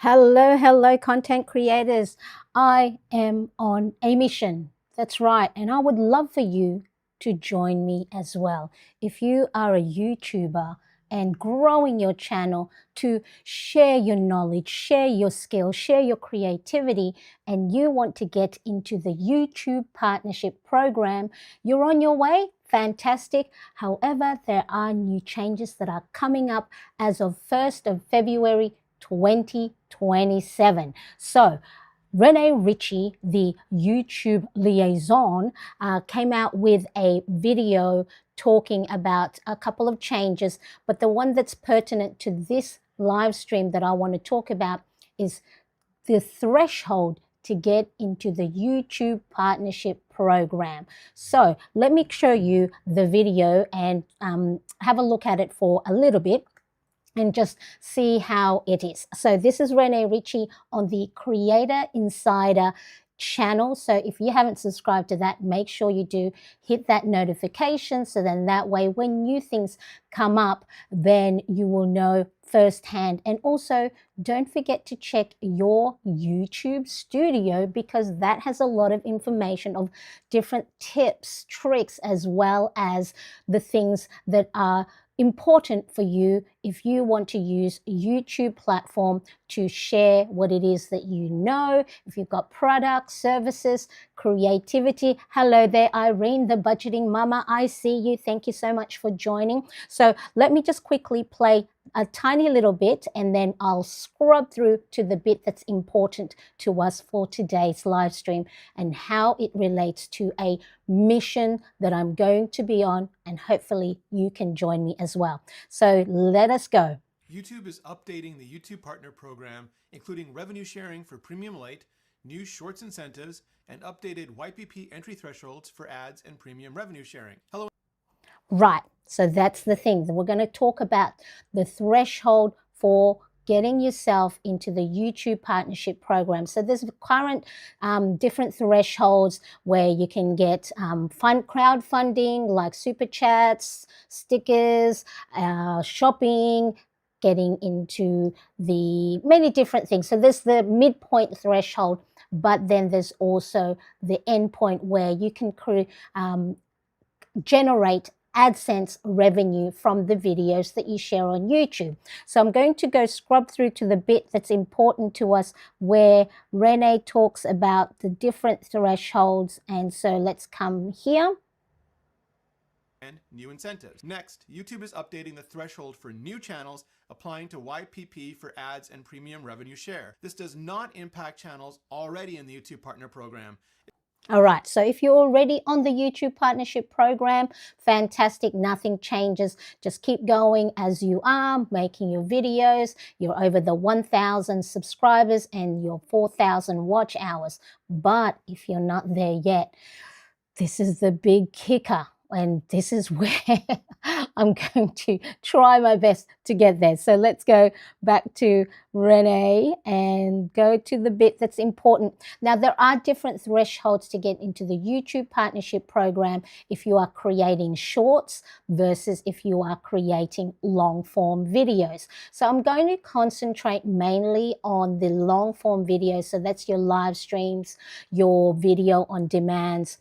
Hello, content creators. I am on a mission. That's right. And I would love for you to join me as well. If you are a YouTuber and growing your channel to share your knowledge, share your skills, share your creativity, and you want to get into the YouTube Partnership Program, you're on your way. Fantastic. However, there are new changes that are coming up as of 1st of February 2027. So Rene Ritchie, the YouTube liaison, came out with a video talking about a couple of changes, but the one that's pertinent to this live stream that I want to talk about is the threshold to get into the YouTube Partnership Program. So let me show you the video and have a look at it for a little bit and just see how it is. So this is Rene Ritchie on the Creator Insider channel. So if you haven't subscribed to that, make sure you do. Hit that notification so then that way when new things come up, then you will know firsthand. And also don't forget to check your YouTube studio because that has a lot of information of different tips, tricks, as well as the things that are important for you if you want to use YouTube platform to share what it is that you know. If you've got products, services, creativity. Hello there, Irene, the budgeting mama. I see you. Thank you so much for joining. So let me just quickly play a tiny little bit and then I'll scrub through to the bit that's important to us for today's live stream and how it relates to a mission that I'm going to be on, and hopefully you can join me as well. So let us go. YouTube is updating the YouTube Partner Program, including revenue sharing for Premium Lite, new Shorts incentives, and updated YPP entry thresholds for ads and premium revenue sharing. Hello. Right. So that's the thing. We're going to talk about the threshold for getting yourself into the YouTube Partnership Program. So there's current different thresholds where you can get crowdfunding like super chats, stickers, shopping, getting into the many different things. So there's the midpoint threshold, but then there's also the end point where you can generate AdSense revenue from the videos that you share on YouTube. So I'm going to go scrub through to the bit that's important to us where Rene talks about the different thresholds. And so let's come here. And new incentives. Next, YouTube is updating the threshold for new channels applying to YPP for ads and premium revenue share. This does not impact channels already in the YouTube Partner Program. All right, so if you're already on the YouTube Partnership Program, fantastic, nothing changes. Just keep going as you are, making your videos. You're over the 1,000 subscribers and your 4,000 watch hours. But if you're not there yet, this is the big kicker. And this is where I'm going to try my best to get there. So let's go back to Rene and go to the bit that's important. Now, there are different thresholds to get into the YouTube Partnership Program if you are creating shorts versus if you are creating long form videos. So I'm going to concentrate mainly on the long form videos. So that's your live streams, your video on demands,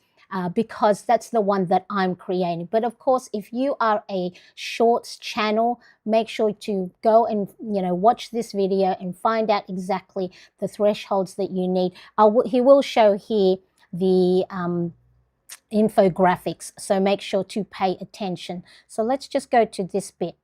because that's the one that I'm creating. But of course, if you are a shorts channel, make sure to go and watch this video and find out exactly the thresholds that you need. He will show here the infographics, so make sure to pay attention. So let's just go to this bit.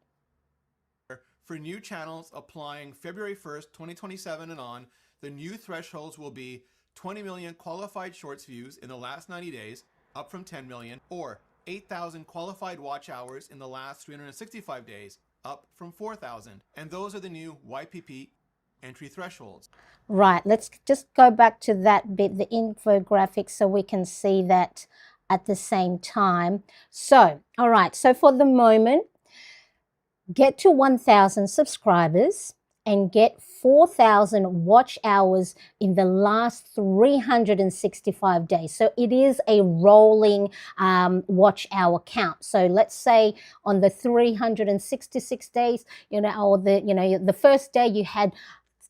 For new channels applying February 1st, 2027 and on, the new thresholds will be 20 million qualified shorts views in the last 90 days, up from 10 million, or 8,000 qualified watch hours in the last 365 days, up from 4,000. And those are the new YPP entry thresholds. Right, let's just go back to that bit, the infographic, so we can see that at the same time. So, all right, so for the moment, get to 1,000 subscribers and get 4,000 watch hours in the last 365 days. So it is a rolling watch hour count. So let's say on the 366 days, or the first day you had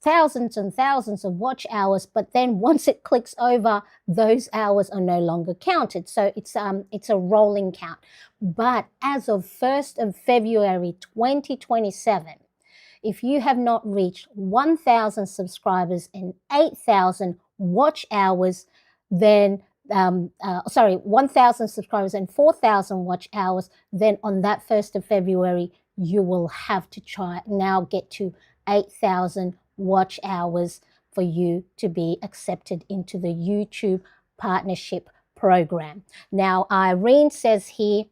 thousands and thousands of watch hours, but then once it clicks over, those hours are no longer counted. So it's a rolling count. But as of 1st of February 2027, if you have not reached 1,000 subscribers and 8,000 watch hours, then 1,000 subscribers and 4,000 watch hours, then on that 1st of February, you will have to try now get to 8,000 watch hours for you to be accepted into the YouTube Partnership Program. Now, Irene says here,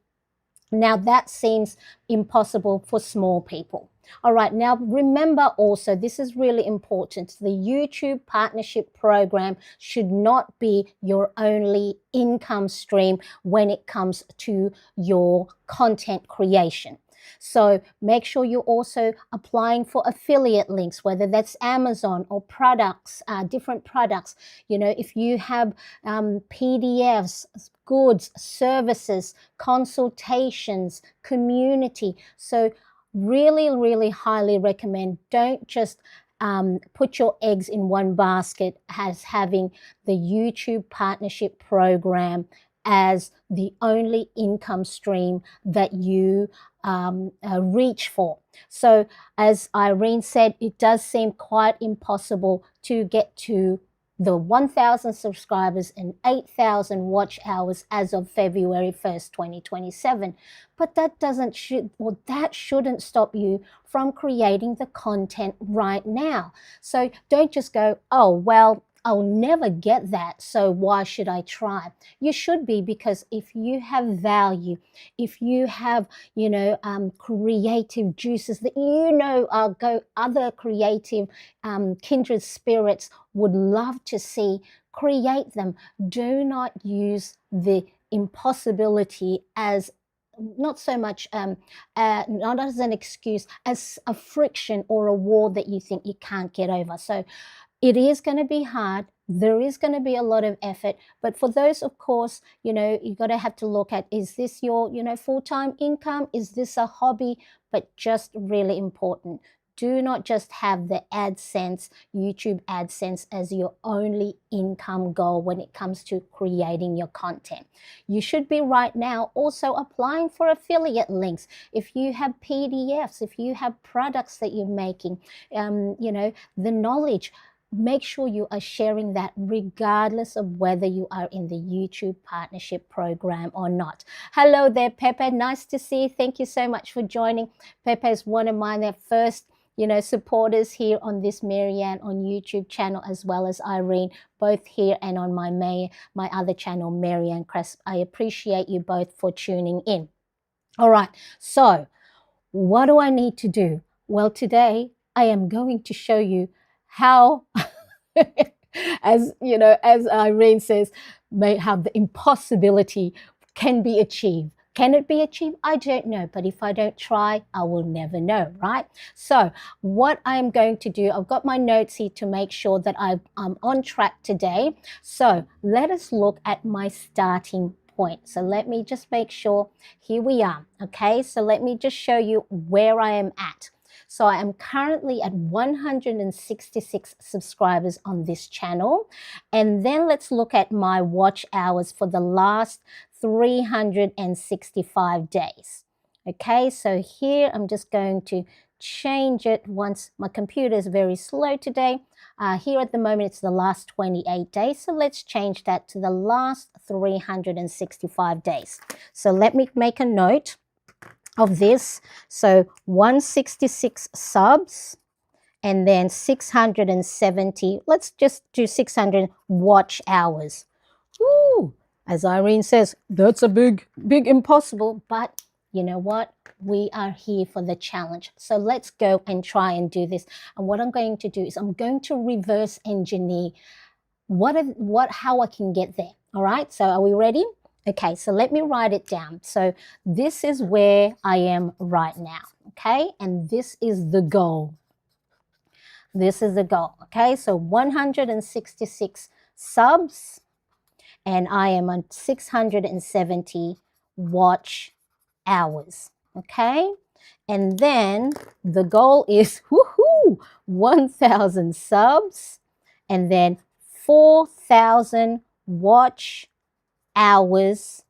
now that seems impossible for small people. All right, now remember also, this is really important. The YouTube Partnership Program should not be your only income stream when it comes to your content creation. So make sure you're also applying for affiliate links, whether that's Amazon or products, different products. You know, if you have PDFs, goods, services, consultations, community. So really, really highly recommend, don't just put your eggs in one basket as having the YouTube Partnership Program as the only income stream that you reach for. So as Irene said, it does seem quite impossible to get to the 1,000 subscribers and 8,000 watch hours as of February 1st, 2027. But that shouldn't stop you from creating the content right now. So don't just go, oh, well, I'll never get that, so why should I try? You should be, because if you have value, if you have, creative juices that other creative kindred spirits would love to see, create them. Do not use the impossibility as not so much not as an excuse, as a friction or a wall that you think you can't get over. So it is going to be hard. There is going to be a lot of effort. But for those, of course, you've got to have to look at, is this your, full-time income? Is this a hobby? But just really important, do not just have the AdSense, YouTube AdSense as your only income goal when it comes to creating your content. You should be right now also applying for affiliate links. If you have PDFs, if you have products that you're making, the knowledge, make sure you are sharing that regardless of whether you are in the YouTube Partnership Program or not. Hello there, Pepe. Nice to see you. Thank you so much for joining. Pepe is one of my first supporters here on this Marianne on YouTube channel, as well as Irene, both here and on my other channel, Mariane Cresp. I appreciate you both for tuning in. All right, so what do I need to do? Well, today I am going to show you how, as Irene says, how the impossibility can be achieved. Can it be achieved? I don't know, but if I don't try, I will never know, right? So what I'm going to do, I've got my notes here to make sure that I'm on track today. So let us look at my starting point. So let me just make sure, here we are, okay? So let me just show you where I am at. So I am currently at 166 subscribers on this channel. And then let's look at my watch hours for the last 365 days. Okay, so here I'm just going to change it once. My computer is very slow today. Here at the moment, it's the last 28 days. So let's change that to the last 365 days. So let me make a note of this. So 166 subs and then 670, let's just do 600 watch hours. Woo! As Irene says, that's a big impossible, but you know what? We are here for the challenge. So let's go and try and do this. And what I'm going to do is I'm going to reverse engineer how I can get there. All right, so are we ready? Okay, so let me write it down. So this is where I am right now, okay? And this is the goal. This is the goal, okay? So 166 subs, and I am on 670 watch hours, okay? And then the goal is, woohoo, 1,000 subs, and then 4,000 watch hours.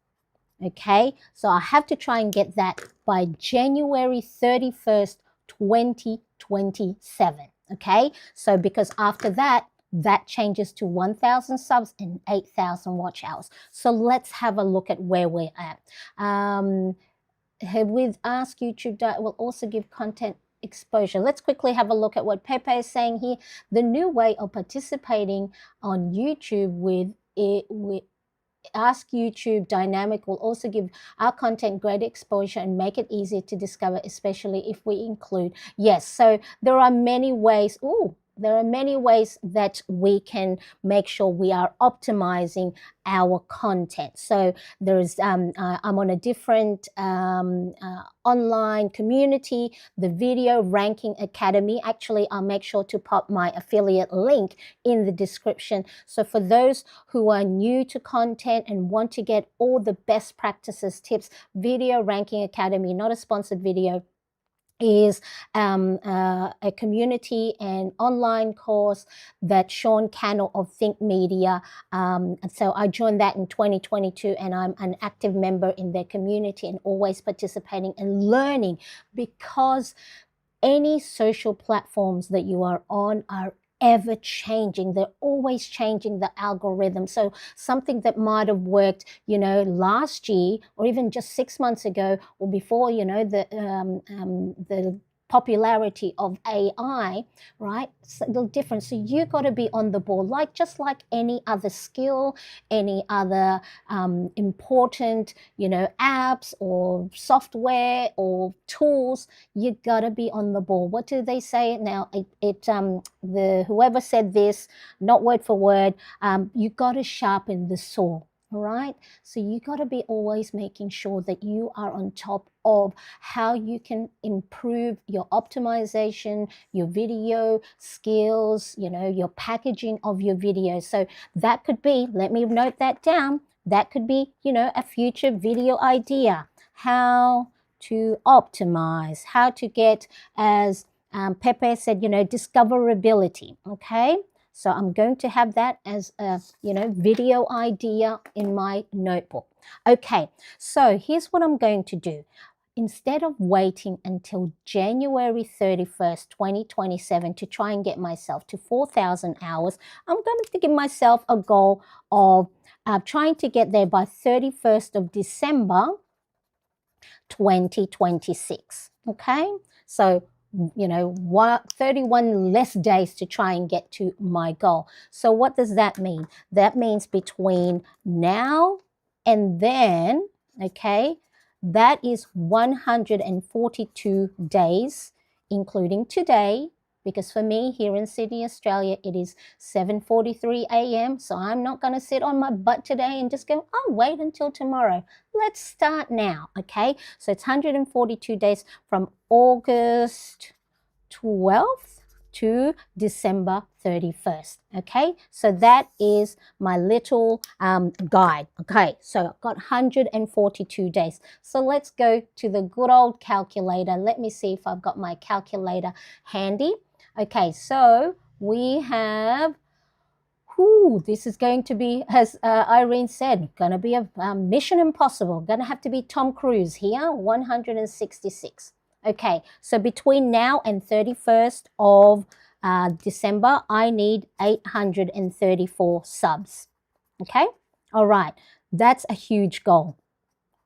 Okay, so I have to try and get that by January 31st, 2027. Okay, so because after that, that changes to 1,000 subs and 8,000 watch hours. So let's have a look at where we're at. With Ask YouTube, will also give content exposure. Let's quickly have a look at what Pepe is saying here. The new way of participating on YouTube with Ask YouTube Dynamic will also give our content great exposure and make it easier to discover, especially if we include. Yes, so there are many ways. There are many ways that we can make sure we are optimizing our content. So there's, I'm on a different online community, the Video Ranking Academy. Actually, I'll make sure to pop my affiliate link in the description. So for those who are new to content and want to get all the best practices, tips, Video Ranking Academy, not a sponsored video, is a community and online course that Sean Cannell of Think Media. And so I joined that in 2022, and I'm an active member in their community and always participating and learning, because any social platforms that you are on are ever changing. They're always changing the algorithm. So something that might have worked, last year or even just 6 months ago or before, the popularity of AI, right? It's a little different. So you got to be on the ball, just like any other skill, any other important, apps or software or tools. You got to be on the ball. What do they say now? Whoever said this, not word for word, you got to sharpen the saw. All right, so you got to be always making sure that you are on top of how you can improve your optimization, your video skills, your packaging of your video. So that could be, let me note that down, that could be, a future video idea. How to optimize, how to get, as Pepe said, discoverability. Okay. So I'm going to have that as a, video idea in my notebook. Okay, so here's what I'm going to do. Instead of waiting until January 31st, 2027 to try and get myself to 4,000 hours, I'm going to give myself a goal of trying to get there by 31st of December, 2026. Okay, so 31 less days to try and get to my goal. So what does that mean? That means between now and then, okay, that is 142 days, including today, because for me here in Sydney, Australia, it is 7:43 a.m. So I'm not going to sit on my butt today and just go, oh, wait until tomorrow. Let's start now, okay? So it's 142 days from August 12th to December 31st, okay? So that is my little guide, okay? So I've got 142 days. So let's go to the good old calculator. Let me see if I've got my calculator handy. Okay, so we have, this is going to be, as Irene said, going to be a mission impossible. Going to have to be Tom Cruise here, 166. Okay, so between now and 31st of December, I need 834 subs. Okay, all right, that's a huge goal.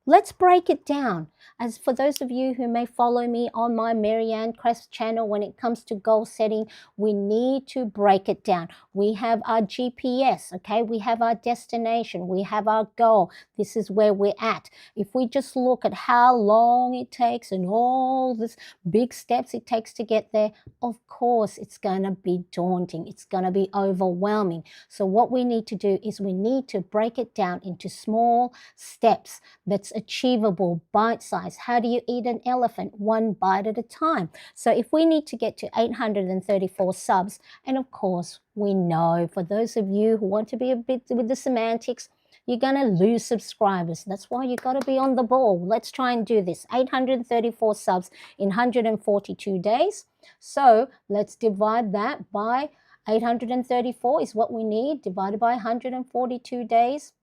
Let's break it down. As for those of you who may follow me on my Mariane Cresp channel, when it comes to goal setting, we need to break it down. We have our GPS, okay? We have our destination. We have our goal. This is where we're at. If we just look at how long it takes and all these big steps it takes to get there, of course, it's going to be daunting. It's going to be overwhelming. So what we need to do is we need to break it down into small steps that's achievable, bite-sized. How do you eat an elephant? One bite at a time. So if we need to get to 834 subs, and of course, we know for those of you who want to be a bit with the semantics, you're going to lose subscribers. That's why you got to be on the ball. Let's try and do this. 834 subs in 142 days. So let's divide that by 834 is what we need, divided by 142 days.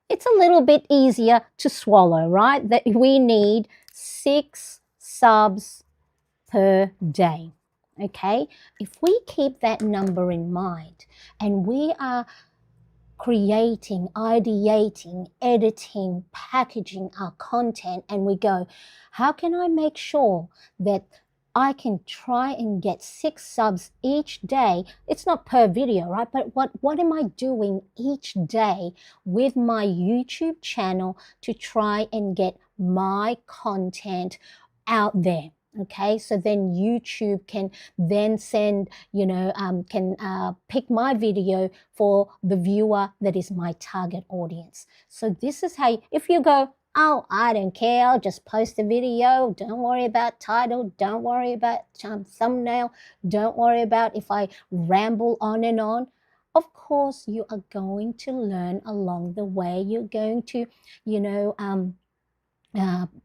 It's a little bit easier to swallow, right? That we need 6 subs per day. Okay, if we keep that number in mind and we are creating, ideating, editing, packaging our content, and we go, how can I make sure that I can try and get 6 subs each day? It's not per video, right? But what am I doing each day with my YouTube channel to try and get my content out there? Okay, so then YouTube can then send, can pick my video for the viewer that is my target audience. So this is how, if you go, oh, I don't care, I'll just post a video, don't worry about title, don't worry about thumbnail, don't worry about if I ramble on and on. Of course, you are going to learn along the way. You're going to,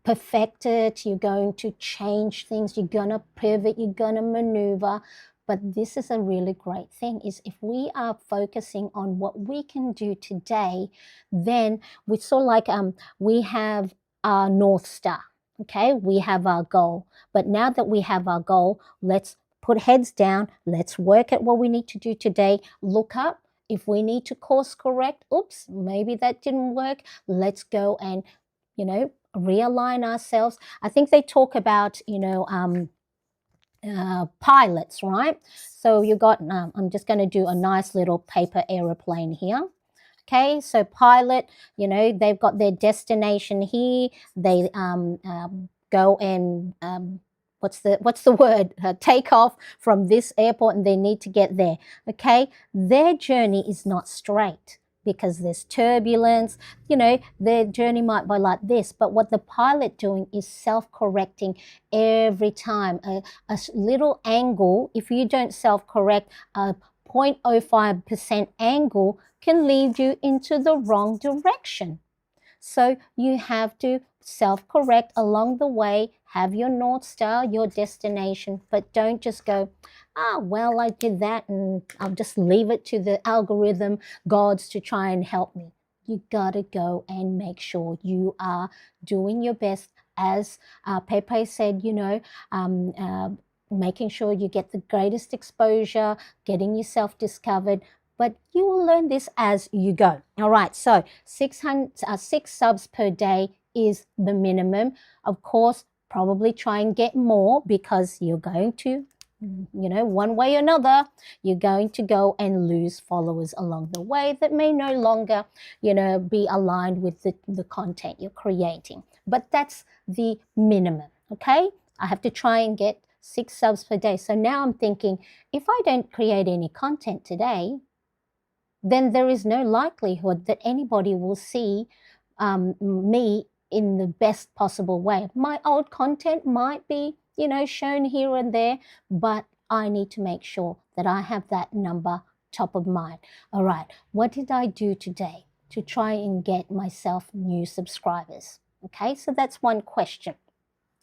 perfect it, you're going to change things, you're going to pivot, you're going to maneuver. But this is a really great thing, is if we are focusing on what we can do today, then we sort of like we have our North Star. Okay, we have our goal. But now that we have our goal, let's put heads down, let's work at what we need to do today, look up. If we need to course correct, oops, maybe that didn't work, let's go and realign ourselves. I think they talk about, pilots, right? So you got, I'm just going to do a nice little paper aeroplane here. Okay, so pilot, they've got their destination here. They go and what's the word? Take off from this airport, and they need to get there. Okay, their journey is not straight, because there's turbulence, their journey might be like this, but what the pilot doing is self-correcting every time. A little angle, if you don't self-correct, a 0.05% angle can lead you into the wrong direction. So you have to self-correct along the way, have your North Star, your destination, but don't just go, well, I did that and I'll just leave it to the algorithm gods to try and help me. You gotta go and make sure you are doing your best. As Pepe said, making sure you get the greatest exposure, getting yourself discovered. But you will learn this as you go. All right, so 6 subs per day is the minimum. Of course, probably try and get more, because you're going to, one way or another, you're going to go and lose followers along the way that may no longer, be aligned with the content you're creating. But that's the minimum, okay? I have to try and get 6 subs per day. So now I'm thinking, if I don't create any content today, then there is no likelihood that anybody will see me in the best possible way. My old content might be, shown here and there, but I need to make sure that I have that number top of mind. All right, what did I do today to try and get myself new subscribers? Okay, so that's one question.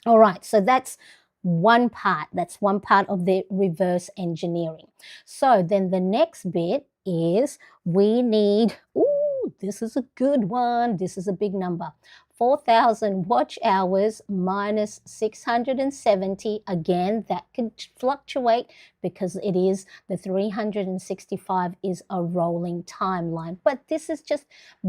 All right, so that's one part. That's one part of the reverse engineering. So then the next bit is we need, this is a good one. This is a big number. 4,000 watch hours minus 670. Again, that could fluctuate because it is the 365 is a rolling timeline. But this is just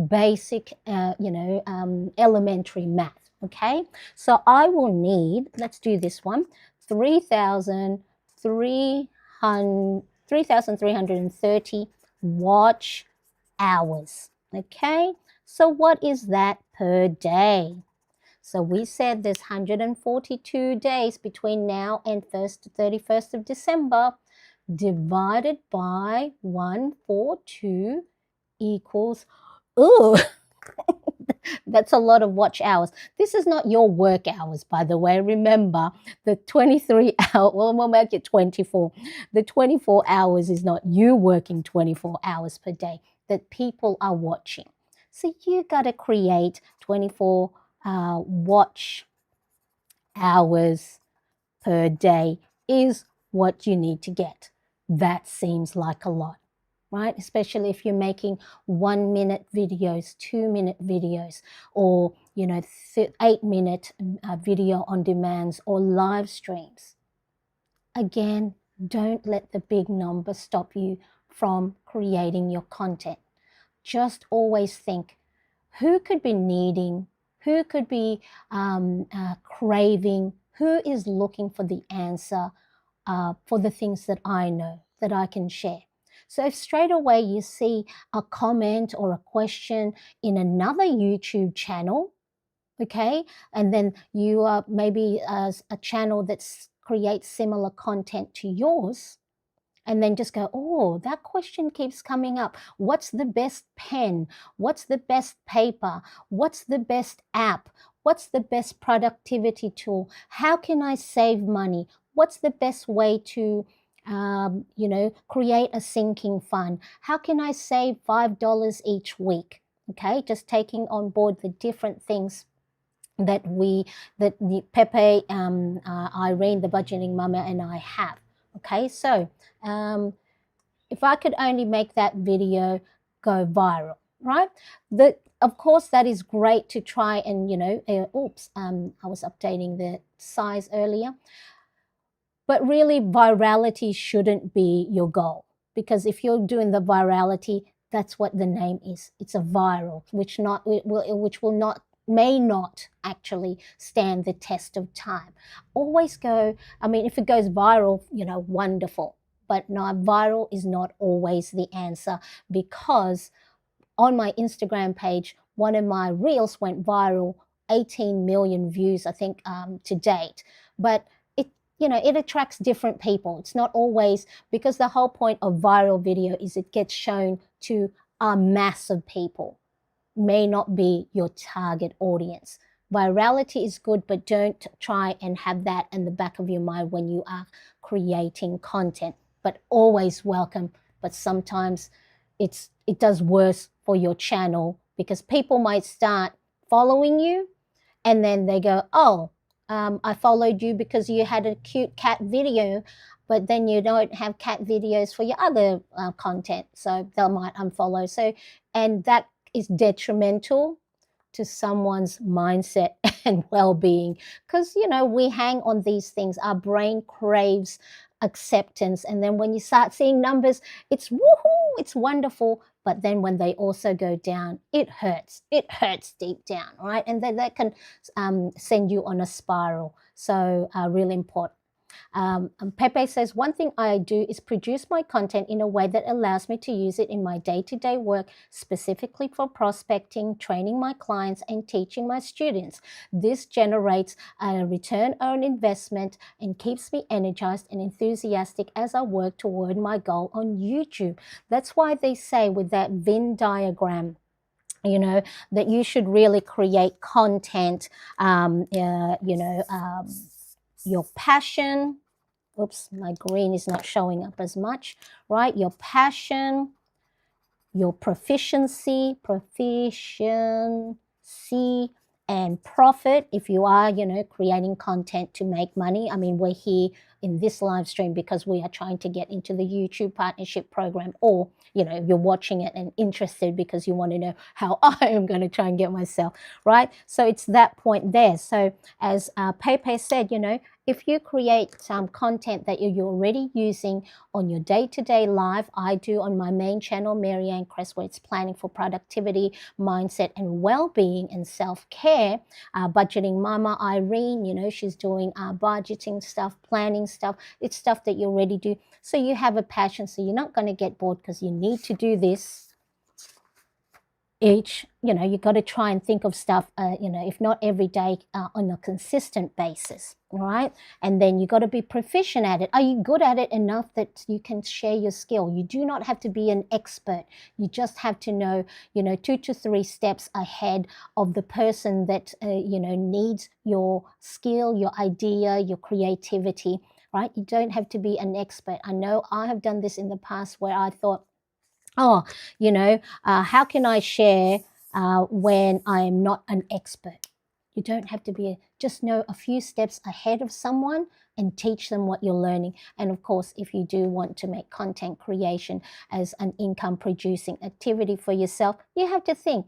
basic, elementary math. Okay, so I will need, let's do this one, 3,330 watch hours. Okay, so what is that per day? So we said there's 142 days between now and 31st of December, divided by 142 equals, that's a lot of watch hours. This is not your work hours, by the way. Remember, the 23 hours, well, we'll make it 24. The 24 hours is not you working 24 hours per day, that people are watching. So you got to create 24 watch hours per day is what you need to get. That seems like a lot, right? Especially if you're making 1 minute videos, 2 minute videos, or 8 minute video on demands or live streams. Again, don't let the big number stop you from creating your content. Just always think, who could be needing, who could be craving, who is looking for the answer for the things that I know, that I can share. So if straight away you see a comment or a question in another YouTube channel, okay, and then you are maybe as a channel that creates similar content to yours, and then just go, oh, that question keeps coming up. What's the best pen? What's the best paper? What's the best app? What's the best productivity tool? How can I save money? What's the best way to create a sinking fund? How can I save $5 each week? Okay, just taking on board the different things that the Pepe, Irene, the budgeting mama, and I have. Okay, so if I could only make that video go viral, right? Of course, that is great to try and, I was updating the size earlier. But really, virality shouldn't be your goal, because if you're doing the virality, that's what the name is. It's a viral, which may not actually stand the test of time. Always go, if it goes viral, wonderful. But no, viral is not always the answer, because on my Instagram page, one of my reels went viral, 18 million views, I think, to date. But it attracts different people. It's not always, because the whole point of viral video is it gets shown to a mass of people. May not be your target audience. Virality is good, but don't try and have that in the back of your mind when you are creating content. But always welcome. But sometimes it does worse for your channel, because people might start following you and then they go, oh, I followed you because you had a cute cat video, but then you don't have cat videos for your other content, so they might unfollow. So, and that is detrimental to someone's mindset and well-being, because we hang on these things. Our brain craves acceptance, and then when you start seeing numbers, it's woohoo, it's wonderful. But then when they also go down, it hurts deep down, right? And then that can send you on a spiral. So really important. Pepe says, one thing I do is produce my content in a way that allows me to use it in my day-to-day work, specifically for prospecting, training my clients, and teaching my students. This generates a return on investment and keeps me energized and enthusiastic as I work toward my goal on YouTube. That's why they say with that Venn diagram, that you should really create content, your passion. Oops, my green is not showing up as much, right? Your passion, your proficiency, and profit. If you are, creating content to make money. We're here in this live stream because we are trying to get into the YouTube partnership program, or, you're watching it and interested because you want to know how I am going to try and get myself, right? So it's that point there. So as Pepe said, if you create some content that you're already using on your day-to-day life, I do on my main channel, Mariane Cresp, where it's planning for productivity, mindset, and well-being and self-care. Budgeting Mama Irene, she's doing budgeting stuff, planning stuff. It's stuff that you already do. So you have a passion, so you're not going to get bored because you need to do this. You've got to try and think of stuff, if not every day, on a consistent basis, right? And then you got to be proficient at it. Are you good at it enough that you can share your skill? You do not have to be an expert. You just have to know, 2 to 3 steps ahead of the person that, needs your skill, your idea, your creativity, right? You don't have to be an expert. I know I have done this in the past where I thought, how can I share when I am not an expert. You don't have to be, just know a few steps ahead of someone and teach them what you're learning. And of course, if you do want to make content creation as an income producing activity for yourself, you have to think,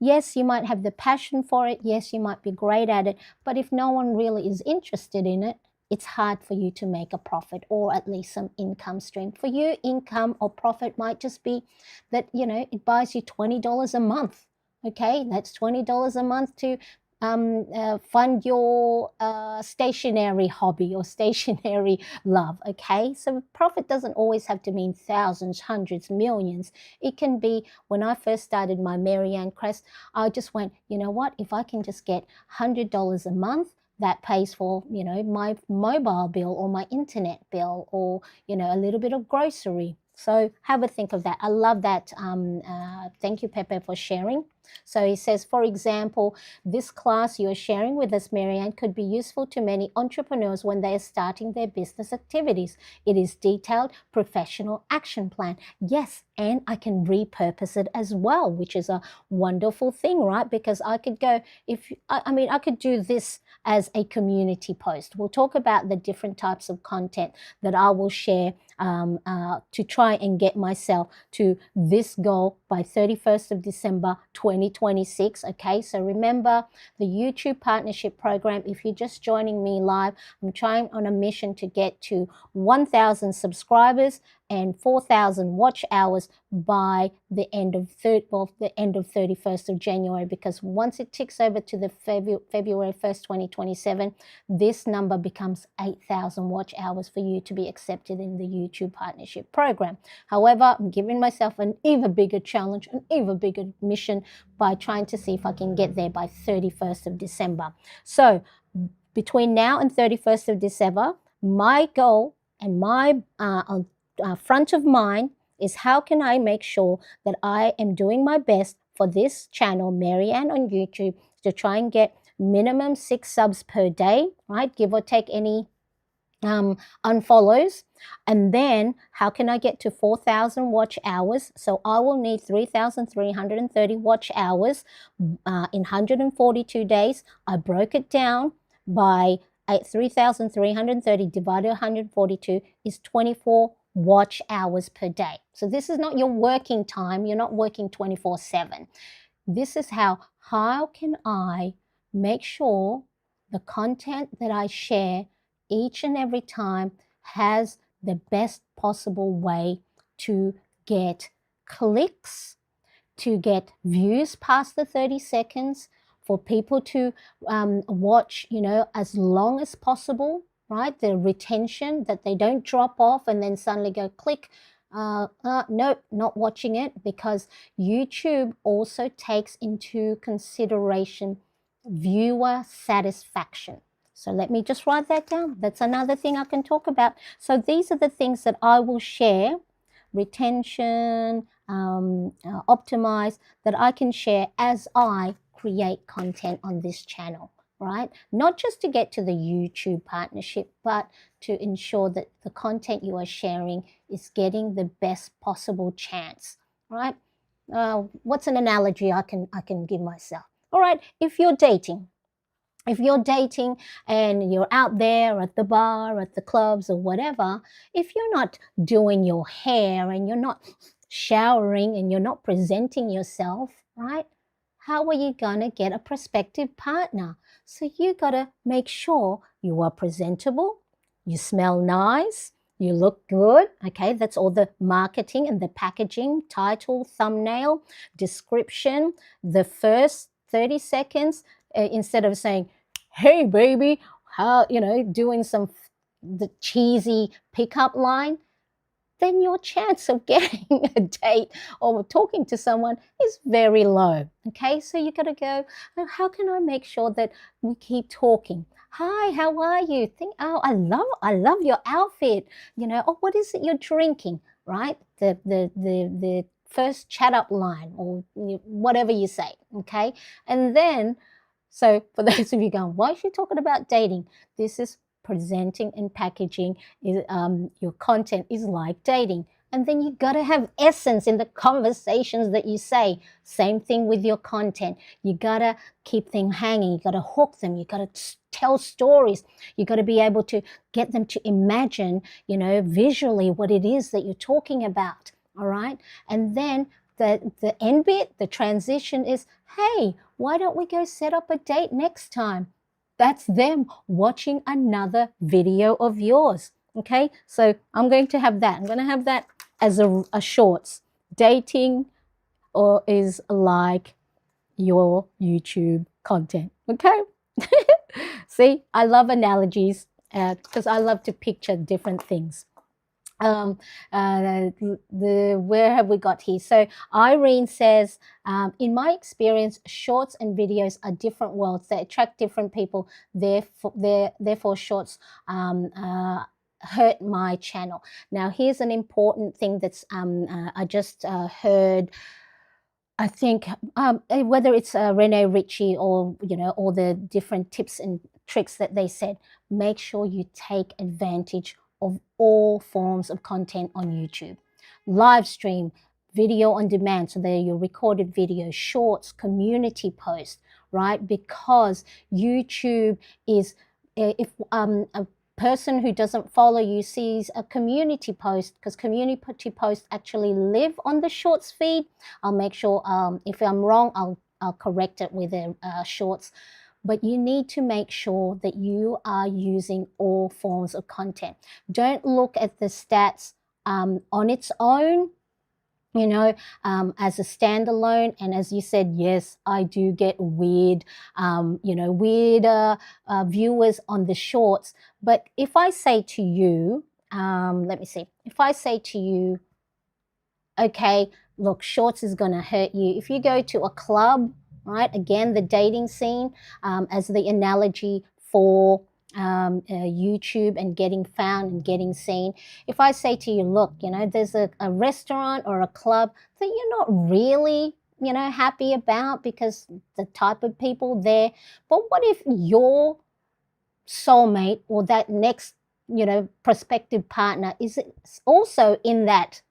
yes, you might have the passion for it. Yes, you might be great at it. But if no one really is interested in it, it's hard for you to make a profit or at least some income stream. For you, income or profit might just be that, it buys you $20 a month. Okay, that's $20 a month to fund your stationary hobby or stationary love. Okay, so profit doesn't always have to mean thousands, hundreds, millions. It can be, when I first started my Mariane Cresp, I just went, you know what, if I can just get $100 a month, that pays for, my mobile bill or my internet bill or, a little bit of grocery. So have a think of that. I love that. Thank you, Pepe, for sharing. So he says, for example, this class you are sharing with us, Mariane, could be useful to many entrepreneurs when they are starting their business activities. It is detailed, professional action plan. Yes, and I can repurpose it as well, which is a wonderful thing, right? Because I could go, I could do this as a community post. We'll talk about the different types of content that I will share to try and get myself to this goal by 31st of December 2026. Okay, so remember the YouTube partnership program. If you're just joining me live, I'm trying on a mission to get to 1,000 subscribers and 4,000 watch hours by the end of 31st of January, because once it ticks over to the February 1st, 2027, this number becomes 8,000 watch hours for you to be accepted in the YouTube partnership program. However, I'm giving myself an even bigger challenge, an even bigger mission by trying to see if I can get there by 31st of December. So between now and 31st of December, my goal and my front of mind is, how can I make sure that I am doing my best for this channel, Mariane on YouTube, to try and get minimum 6 subs per day, right? Give or take any unfollows. And then how can I get to 4,000 watch hours? So I will need 3,330 watch hours in 142 days. I broke it down by 3,330 divided 142 is 24 watch hours per day. So this is not your working time. You're not working 24/7. This is how can I make sure the content that I share each and every time has the best possible way to get clicks, to get views past the 30 seconds, for people to watch, as long as possible, right? The retention, that they don't drop off and then suddenly go click, nope, not watching it, because YouTube also takes into consideration viewer satisfaction. So let me just write that down. That's another thing I can talk about. So these are the things that I will share, retention, optimize, that I can share as I create content on this channel, right? Not just to get to the YouTube partnership, but to ensure that the content you are sharing is getting the best possible chance, right? What's an analogy I can give myself? All right, if you're dating and you're out there at the bar, at the clubs or whatever, if you're not doing your hair and you're not showering and you're not presenting yourself, right? How are you going to get a prospective partner? So you got to make sure you are presentable, you smell nice, you look good, okay? That's all the marketing and the packaging, title, thumbnail, description, the first 30 seconds, instead of saying, hey, baby, how, doing the cheesy pickup line, then your chance of getting a date or talking to someone is very low, okay? So you got to go, how can I make sure that we keep talking? Hi, how are you? Oh, I love your outfit. Oh, what is it you're drinking, right? The first chat up line, or whatever you say, okay? And then, so for those of you going, why is she talking about dating? This is presenting and packaging. Your content is like dating. And then you got to have essence in the conversations that you say. Same thing with your content. You got to keep things hanging. You got to hook them. You got to tell stories. You got to be able to get them to imagine, visually what it is that you're talking about. All right. And then the end bit, the transition is, hey, why don't we go set up a date next time? That's them watching another video of yours. Okay, so I'm going to have that. I'm going to have that as a shorts. Dating or is like your YouTube content. Okay. See, I love analogies because I love to picture different things. Where have we got here? So Irene says, in my experience, shorts and videos are different worlds. They attract different people. Therefore shorts hurt my channel. Now, here's an important thing that's I just heard. I think whether it's Rene Ritchie or all the different tips and tricks that they said, make sure you take advantage of all forms of content on YouTube. Live stream, video on demand, so they're your recorded video, shorts, community post, right? Because YouTube is, if a person who doesn't follow you sees a community post, because community posts actually live on the shorts feed. I'll make sure, if I'm wrong, I'll correct it with the shorts. But you need to make sure that you are using all forms of content. Don't look at the stats on its own, as a standalone. And as you said, yes, I do get weird, weirder viewers on the shorts. But if I say to you, let me see, if I say to you, okay, look, shorts is going to hurt you. If you go to a club, right, again, the dating scene as the analogy for YouTube and getting found and getting seen. If I say to you, look, there's a restaurant or a club that you're not really, happy about because the type of people there, but what if your soulmate or that next, prospective partner is also in that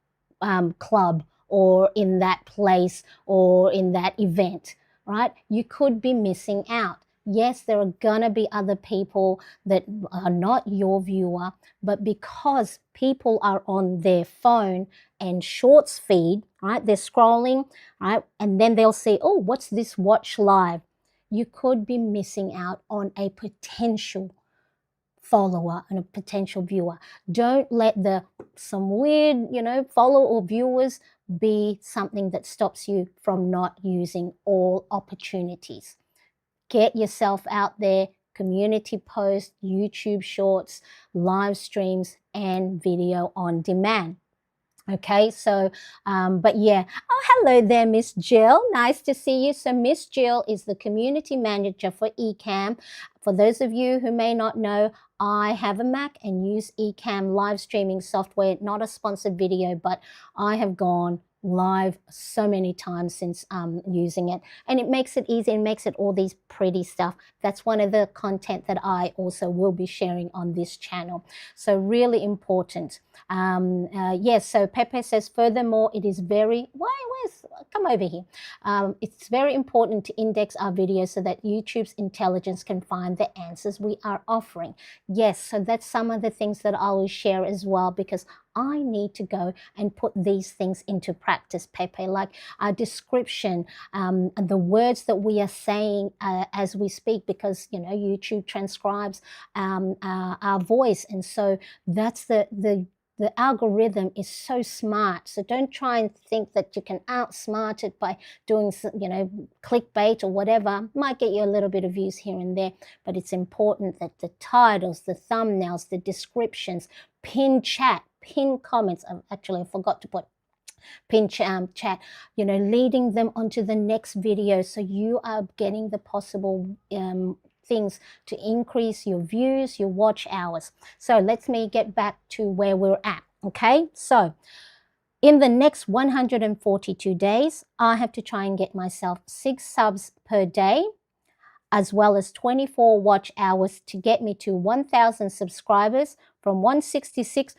club or in that place or in that event, right? You could be missing out. Yes, there are gonna be other people that are not your viewer, but because people are on their phone and shorts feed, right? They're scrolling, right? And then they'll say, oh, what's this watch live? You could be missing out on a potential follower and a potential viewer. Don't let some weird, follow or viewers be something that stops you from not using all opportunities. Get yourself out there, community posts, YouTube shorts, live streams, and video on demand. Okay, so, but yeah. Oh, hello there, Miss Jill. Nice to see you. So Miss Jill is the community manager for Ecamm. For those of you who may not know, I have a Mac and use Ecamm live streaming software. Not a sponsored video, but I have gone live so many times since using it, and it makes it easy and makes it all these pretty stuff. That's one of the content that I also will be sharing on this channel, so really important. Yes, so Pepe says, furthermore, it is very come over here. It's very important to index our videos so that YouTube's intelligence can find the answers we are offering. Yes, so that's some of the things that I will share as well, because I need to go and put these things into practice, Pepe, like our description, the words that we are saying as we speak, because, YouTube transcribes our voice. And so that's the algorithm is so smart. So don't try and think that you can outsmart it by doing, clickbait or whatever. Might get you a little bit of views here and there, but it's important that the titles, the thumbnails, the descriptions, pin chat, pin comments. Actually, I forgot to put pin chat, leading them onto the next video. So you are getting the possible things to increase your views, your watch hours. So let me get back to where we're at. Okay, so in the next 142 days, I have to try and get myself 6 subs per day, as well as 24 watch hours to get me to 1,000 subscribers, from 166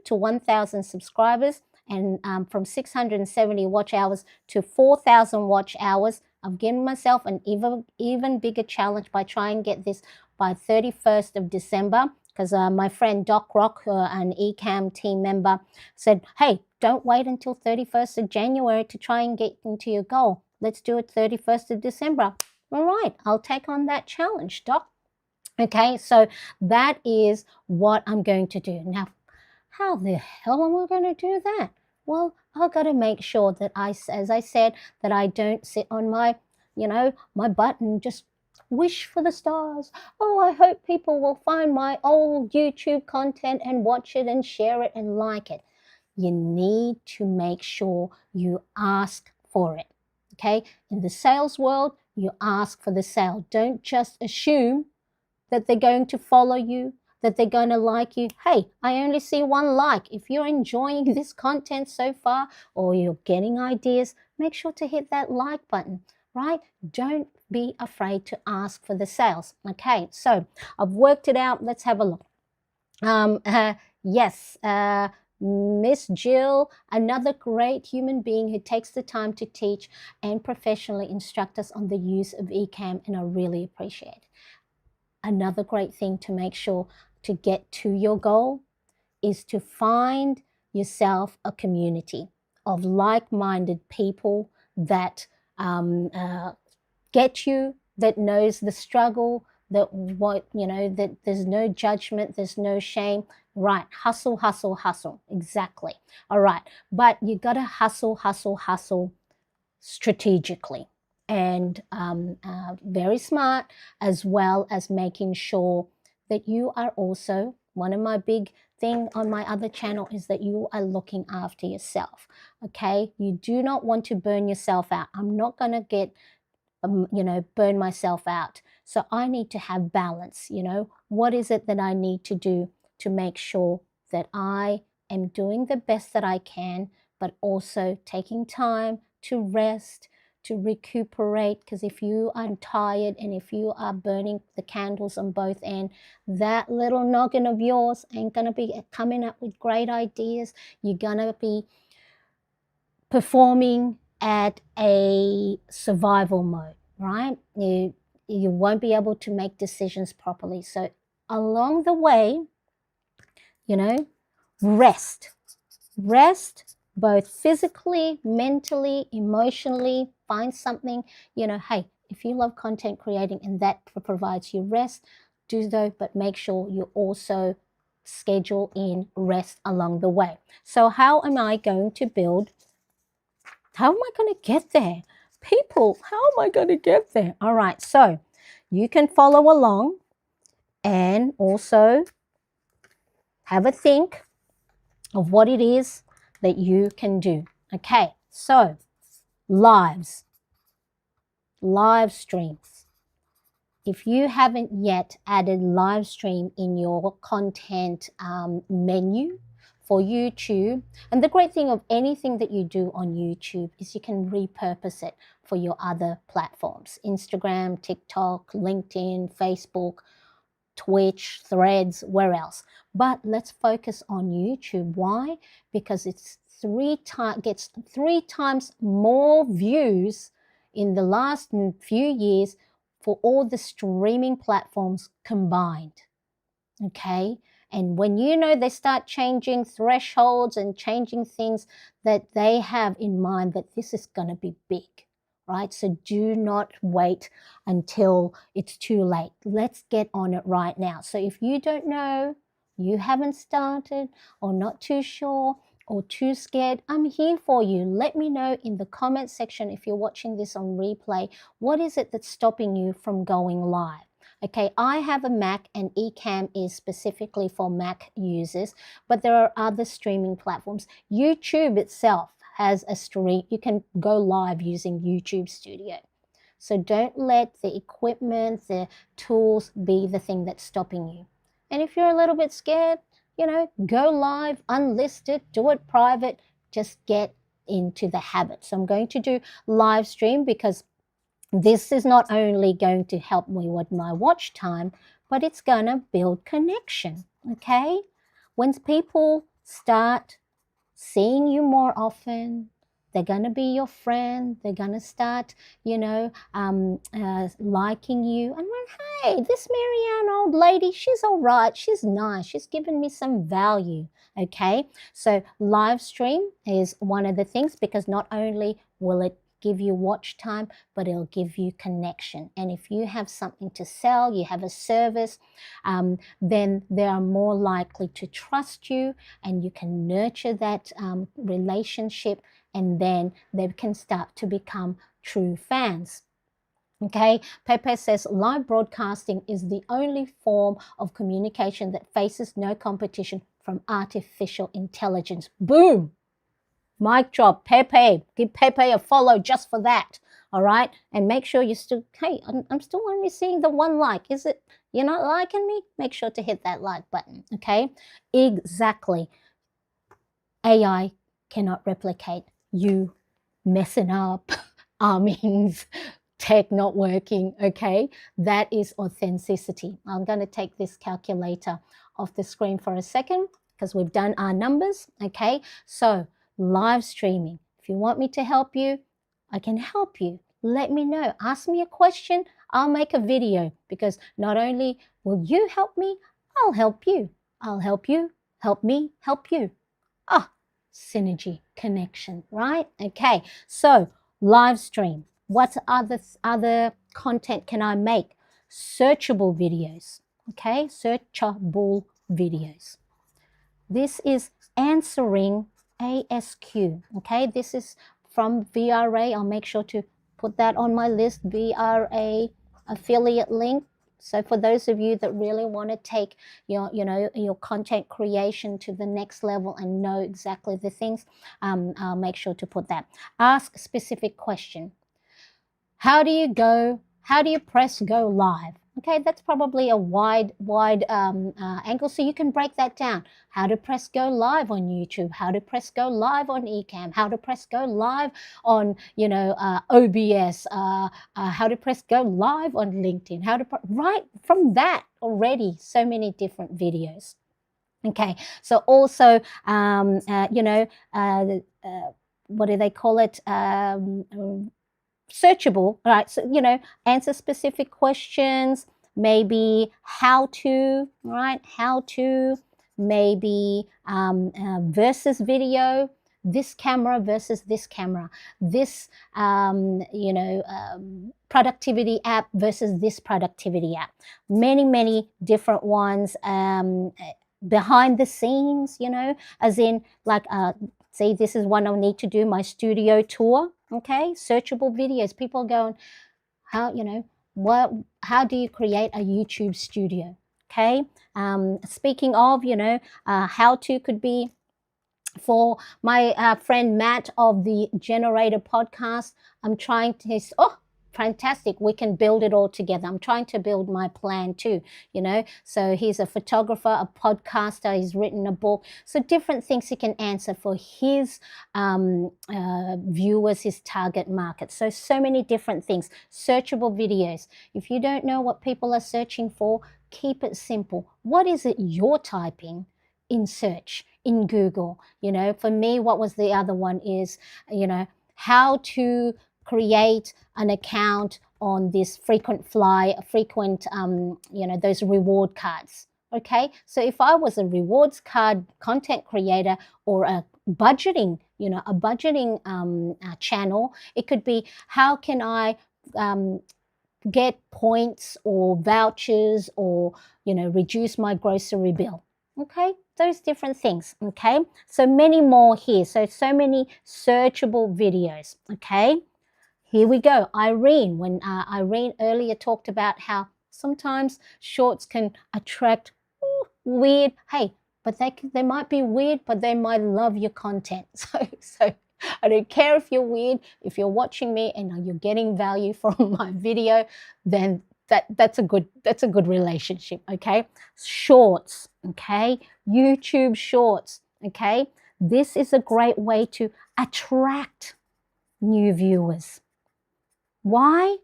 to 1,000 subscribers and from 670 watch hours to 4,000 watch hours. I've given myself an even bigger challenge by trying to get this by 31st of December, because my friend Doc Rock, an Ecamm team member, said, hey, don't wait until 31st of January to try and get into your goal. Let's do it 31st of December. All right, I'll take on that challenge, Doc. Okay, so that is what I'm going to do. Now, how the hell am I going to do that? Well, I've got to make sure that as I said, that I don't sit on my, my butt and just wish for the stars. Oh, I hope people will find my old YouTube content and watch it and share it and like it. You need to make sure you ask for it. Okay, in the sales world, you ask for the sale. Don't just assume that they're going to follow you, that they're going to like you. Hey, I only see one like. If you're enjoying this content so far or you're getting ideas, make sure to hit that like button, right? Don't be afraid to ask for the sales. Okay, so I've worked it out. Let's have a look. Yes, Miss Jill, another great human being who takes the time to teach and professionally instruct us on the use of Ecamm, and I really appreciate it. Another great thing to make sure to get to your goal is to find yourself a community of like-minded people that get you, that knows the struggle, that there's no judgment, there's no shame. Right, hustle, hustle, hustle. Exactly. All right, but you got to hustle strategically and very smart, as well as making sure that you are also, one of my big thing on my other channel is that you are looking after yourself. Okay, you do not want to burn yourself out. I'm not going to get burn myself out. So I need to have balance. What is it that I need to do to make sure that I am doing the best that I can, but also taking time to rest, to recuperate, because if you are tired and if you are burning the candles on both ends, that little noggin of yours ain't going to be coming up with great ideas. You're going to be performing at a survival mode, right? You won't be able to make decisions properly. So along the way, rest both physically, mentally, emotionally. Find something, hey, if you love content creating and that provides you rest, do so, but make sure you also schedule in rest along the way. So how am I going to get there? People, how am I going to get there? All right, so you can follow along and also have a think of what it is that you can do. Okay, so live streams. If you haven't yet added live stream in your content menu for YouTube, and the great thing of anything that you do on YouTube is you can repurpose it for your other platforms: Instagram, TikTok, LinkedIn, Facebook, Twitch, Threads, where else. But let's focus on YouTube. Why? Because it's gets 3 times more views in the last few years for all the streaming platforms combined. Okay, and when they start changing thresholds and changing things that they have in mind, that this is going to be big, right? So do not wait until it's too late. Let's get on it right now. So if you don't know, you haven't started, or not too sure, or too scared, I'm here for you. Let me know in the comment section, if you're watching this on replay, what is it that's stopping you from going live? Okay, I have a Mac, and Ecamm is specifically for Mac users, but there are other streaming platforms. YouTube itself has a stream. You can go live using YouTube Studio. So don't let the equipment, the tools be the thing that's stopping you. And if you're a little bit scared, go live, unlist it, do it private, just get into the habit. So I'm going to do live stream because this is not only going to help me with my watch time, but it's going to build connection, okay? When people start seeing you more often. They're going to be your friend. They're going to start, liking you. And hey, this Marianne old lady, she's all right. She's nice. She's given me some value. Okay. So live stream is one of the things, because not only will it give you watch time, but it'll give you connection. And if you have something to sell, you have a service, then they are more likely to trust you, and you can nurture that relationship, and then they can start to become true fans. Okay, Pepe says live broadcasting is the only form of communication that faces no competition from artificial intelligence. Boom! Mic drop. Pepe. Give Pepe a follow just for that. All right. And make sure you still, hey, I'm still only seeing the one like. Is it, you're not liking me? Make sure to hit that like button. Okay. Exactly. AI cannot replicate you messing up, armings, tech not working. Okay. That is authenticity. I'm going to take this calculator off the screen for a second, because we've done our numbers. Okay. So, live streaming. If you want me to help you, I can help you. Let me know. Ask me a question. I'll make a video, because not only will you help me, I'll help you. I'll help you, help me, help you. Ah, synergy, connection, right? Okay, so live stream. What other content can I make? Searchable videos. Okay, searchable videos. This is answering ASQ. Okay, this is from VRA. I'll make sure to put that on my list, VRA affiliate link. So for those of you that really want to take your content creation to the next level and know exactly the things, I'll make sure to put that. Ask specific question. How do you press go live? Okay, that's probably a wide angle, so you can break that down. How to press go live on YouTube, how to press go live on Ecamm, how to press go live on, OBS, how to press go live on LinkedIn, right from that already, so many different videos. Okay, so also, what do they call it? Searchable, right? So, answer specific questions, maybe how to, right? How to, maybe versus video, this camera versus this camera, this, productivity app versus this productivity app. Many different ones, behind the scenes, as in like, see, this is one I'll need to do, my studio tour. Okay, searchable videos. People going, how do you create a YouTube studio? Okay, speaking of, how to could be for my friend Matt of the Generator podcast. I'm trying to, fantastic, we can build it all together. I'm trying to build my plan too, so he's a photographer, a podcaster, he's written a book, so different things he can answer for his viewers, his target market. So many different things. Searchable videos. If you don't know what people are searching for, keep it simple. What is it you're typing in search in Google? For me, what was the other one is, how to create an account on this frequent those reward cards. Okay, so if I was a rewards card content creator or a budgeting channel, it could be, how can I get points or vouchers, or reduce my grocery bill. Okay, those different things. Okay, so many more here. So many searchable videos. Okay, here we go. Irene, when Irene earlier talked about how sometimes shorts can attract weird, hey, but they might be weird, but they might love your content. So I don't care if you're weird. If you're watching me and you're getting value from my video, then that's a good relationship. Okay, shorts. Okay, YouTube shorts. Okay, this is a great way to attract new viewers. Why?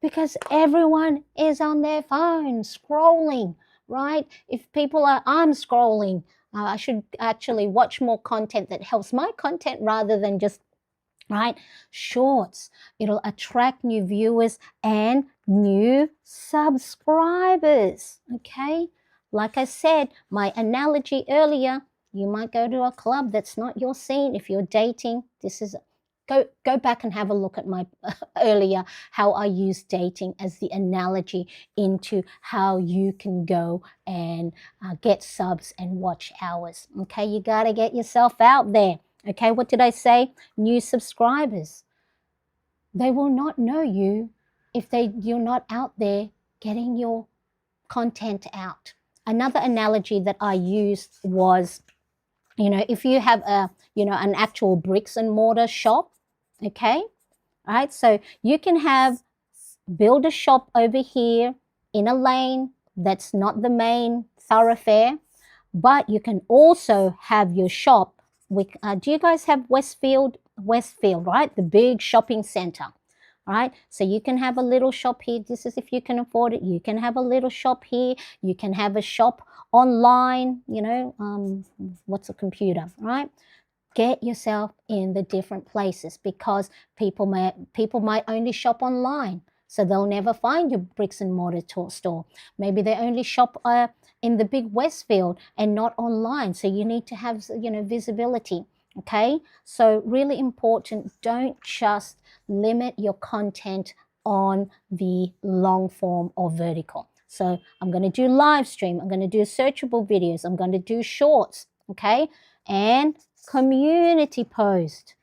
Because everyone is on their phone scrolling, right? If people are, I'm scrolling, I should actually watch more content that helps my content rather than just, right, shorts. It'll attract new viewers and new subscribers. Okay, like I said, my analogy earlier, you might go to a club that's not your scene. If you're dating, this is, go back and have a look at my earlier, how I used dating as the analogy into how you can go and get subs and watch hours. Okay, you got to get yourself out there. Okay, what did I say? New subscribers. They will not know you if you're not out there getting your content out. Another analogy that I used was, if you have an actual bricks and mortar shop, okay, right? So you can build a shop over here in a lane that's not the main thoroughfare, but you can also have your shop with, do you guys have Westfield, right? The big shopping center, right? So you can have a little shop here. This is if you can afford it. You can have a little shop here. You can have a shop online, what's a computer, right? Get yourself in the different places, because people might only shop online, so they'll never find your bricks and mortar store. Maybe they only shop in the big Westfield and not online, so you need to have visibility. Okay, so really important, don't just limit your content on the long form or vertical. So I'm going to do live stream, I'm going to do searchable videos, I'm going to do shorts, okay, and community post.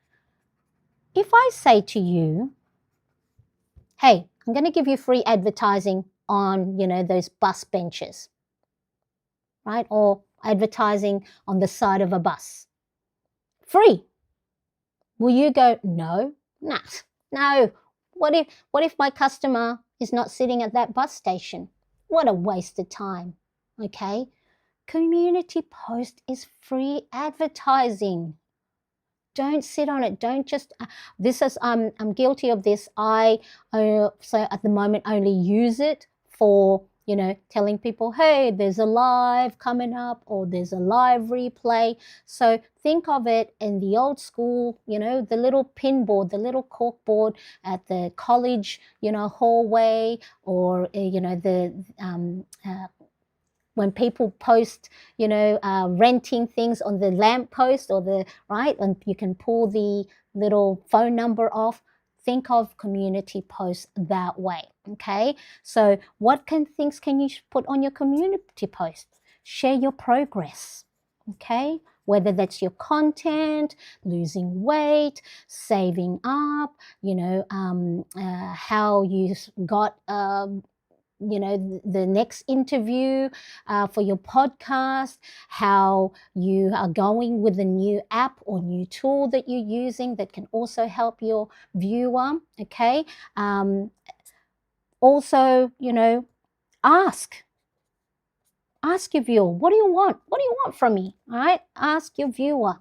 If I say to you, hey, I'm going to give you free advertising on, those bus benches, right? Or advertising on the side of a bus. Free. Will you go, no? Nah, no. What if my customer is not sitting at that bus station? What a waste of time, okay? Community post is free advertising. Don't sit on it. Don't just, this is, I'm guilty of this. I, so at the moment, only use it for, telling people, hey, there's a live coming up, or there's a live replay. So think of it in the old school, the little pin board, the little cork board at the college, hallway, or, when people post, renting things on the lamppost or right, and you can pull the little phone number off. Think of community posts that way, okay? So what things can you put on your community post? Share your progress, okay? Whether that's your content, losing weight, saving up, how you got the next interview for your podcast, how you are going with a new app or new tool that you're using that can also help your viewer, okay? Also, ask your viewer, what do you want? What do you want from me? All right, ask your viewer,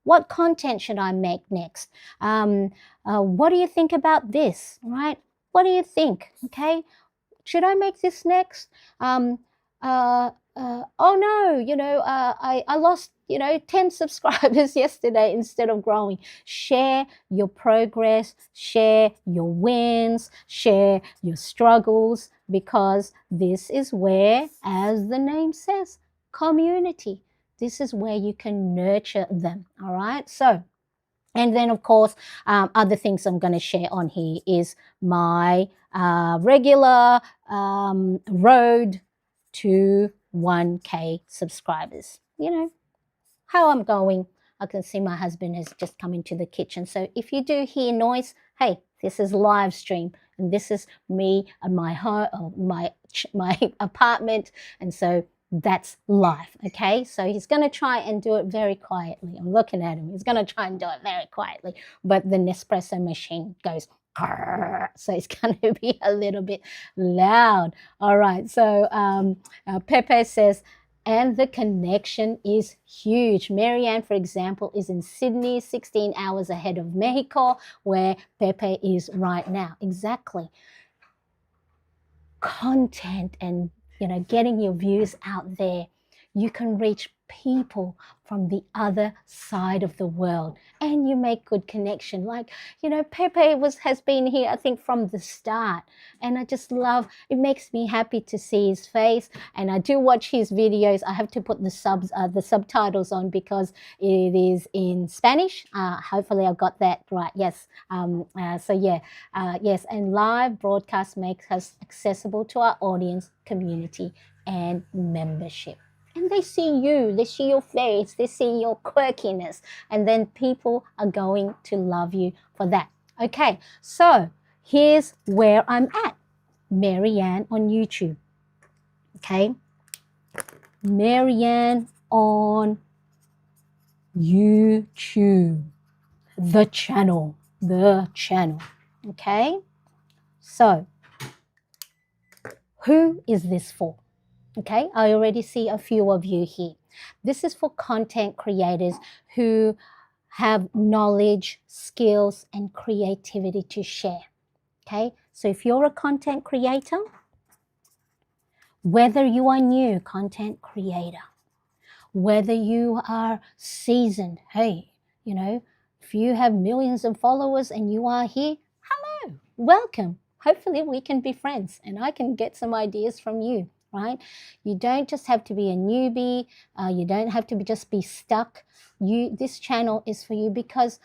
what content should I make next? What do you think about this? Right? What do you think? Okay. Should I make this next? Oh no, I lost, 10 subscribers yesterday instead of growing. Share your progress, share your wins, share your struggles, because this is where, as the name says, community. This is where you can nurture them, all right? So, and then, of course, other things I'm going to share on here is my regular road to 1K subscribers. How I'm going. I can see my husband has just come into the kitchen. So if you do hear noise, hey, this is live stream, and this is me and my home, my apartment, and so that's live, okay? So he's going to try and do it very quietly. I'm looking at him. He's going to try and do it very quietly, but the Nespresso machine goes, so it's going to be a little bit loud. All right, so Pepe says, and the connection is huge. Marianne, for example, is in Sydney, 16 hours ahead of Mexico, where Pepe is right now. Exactly. Content and getting your views out there. You can reach people from the other side of the world, and you make good connection. Like, you know, Pepe has been here, I think, from the start, and I just love, it makes me happy to see his face. And I do watch his videos. I have to put the subtitles on because it is in Spanish. Hopefully I got that right. Yes. So yeah, yes, and live broadcast makes us accessible to our audience, community, and membership. And they see you, they see your face, they see your quirkiness, and then people are going to love you for that. Okay, so here's where I'm at. Mariane on YouTube. Okay, Mariane on YouTube. The channel. Okay, so who is this for? Okay, I already see a few of you here. This is for content creators who have knowledge, skills, and creativity to share. Okay, so if you're a content creator, whether you are new content creator, whether you are seasoned, hey, you know, if you have millions of followers and you are here, hello, welcome. Hopefully we can be friends and I can get some ideas from you, right? You don't just have to be a newbie. You don't have to just be stuck. This channel is for you, because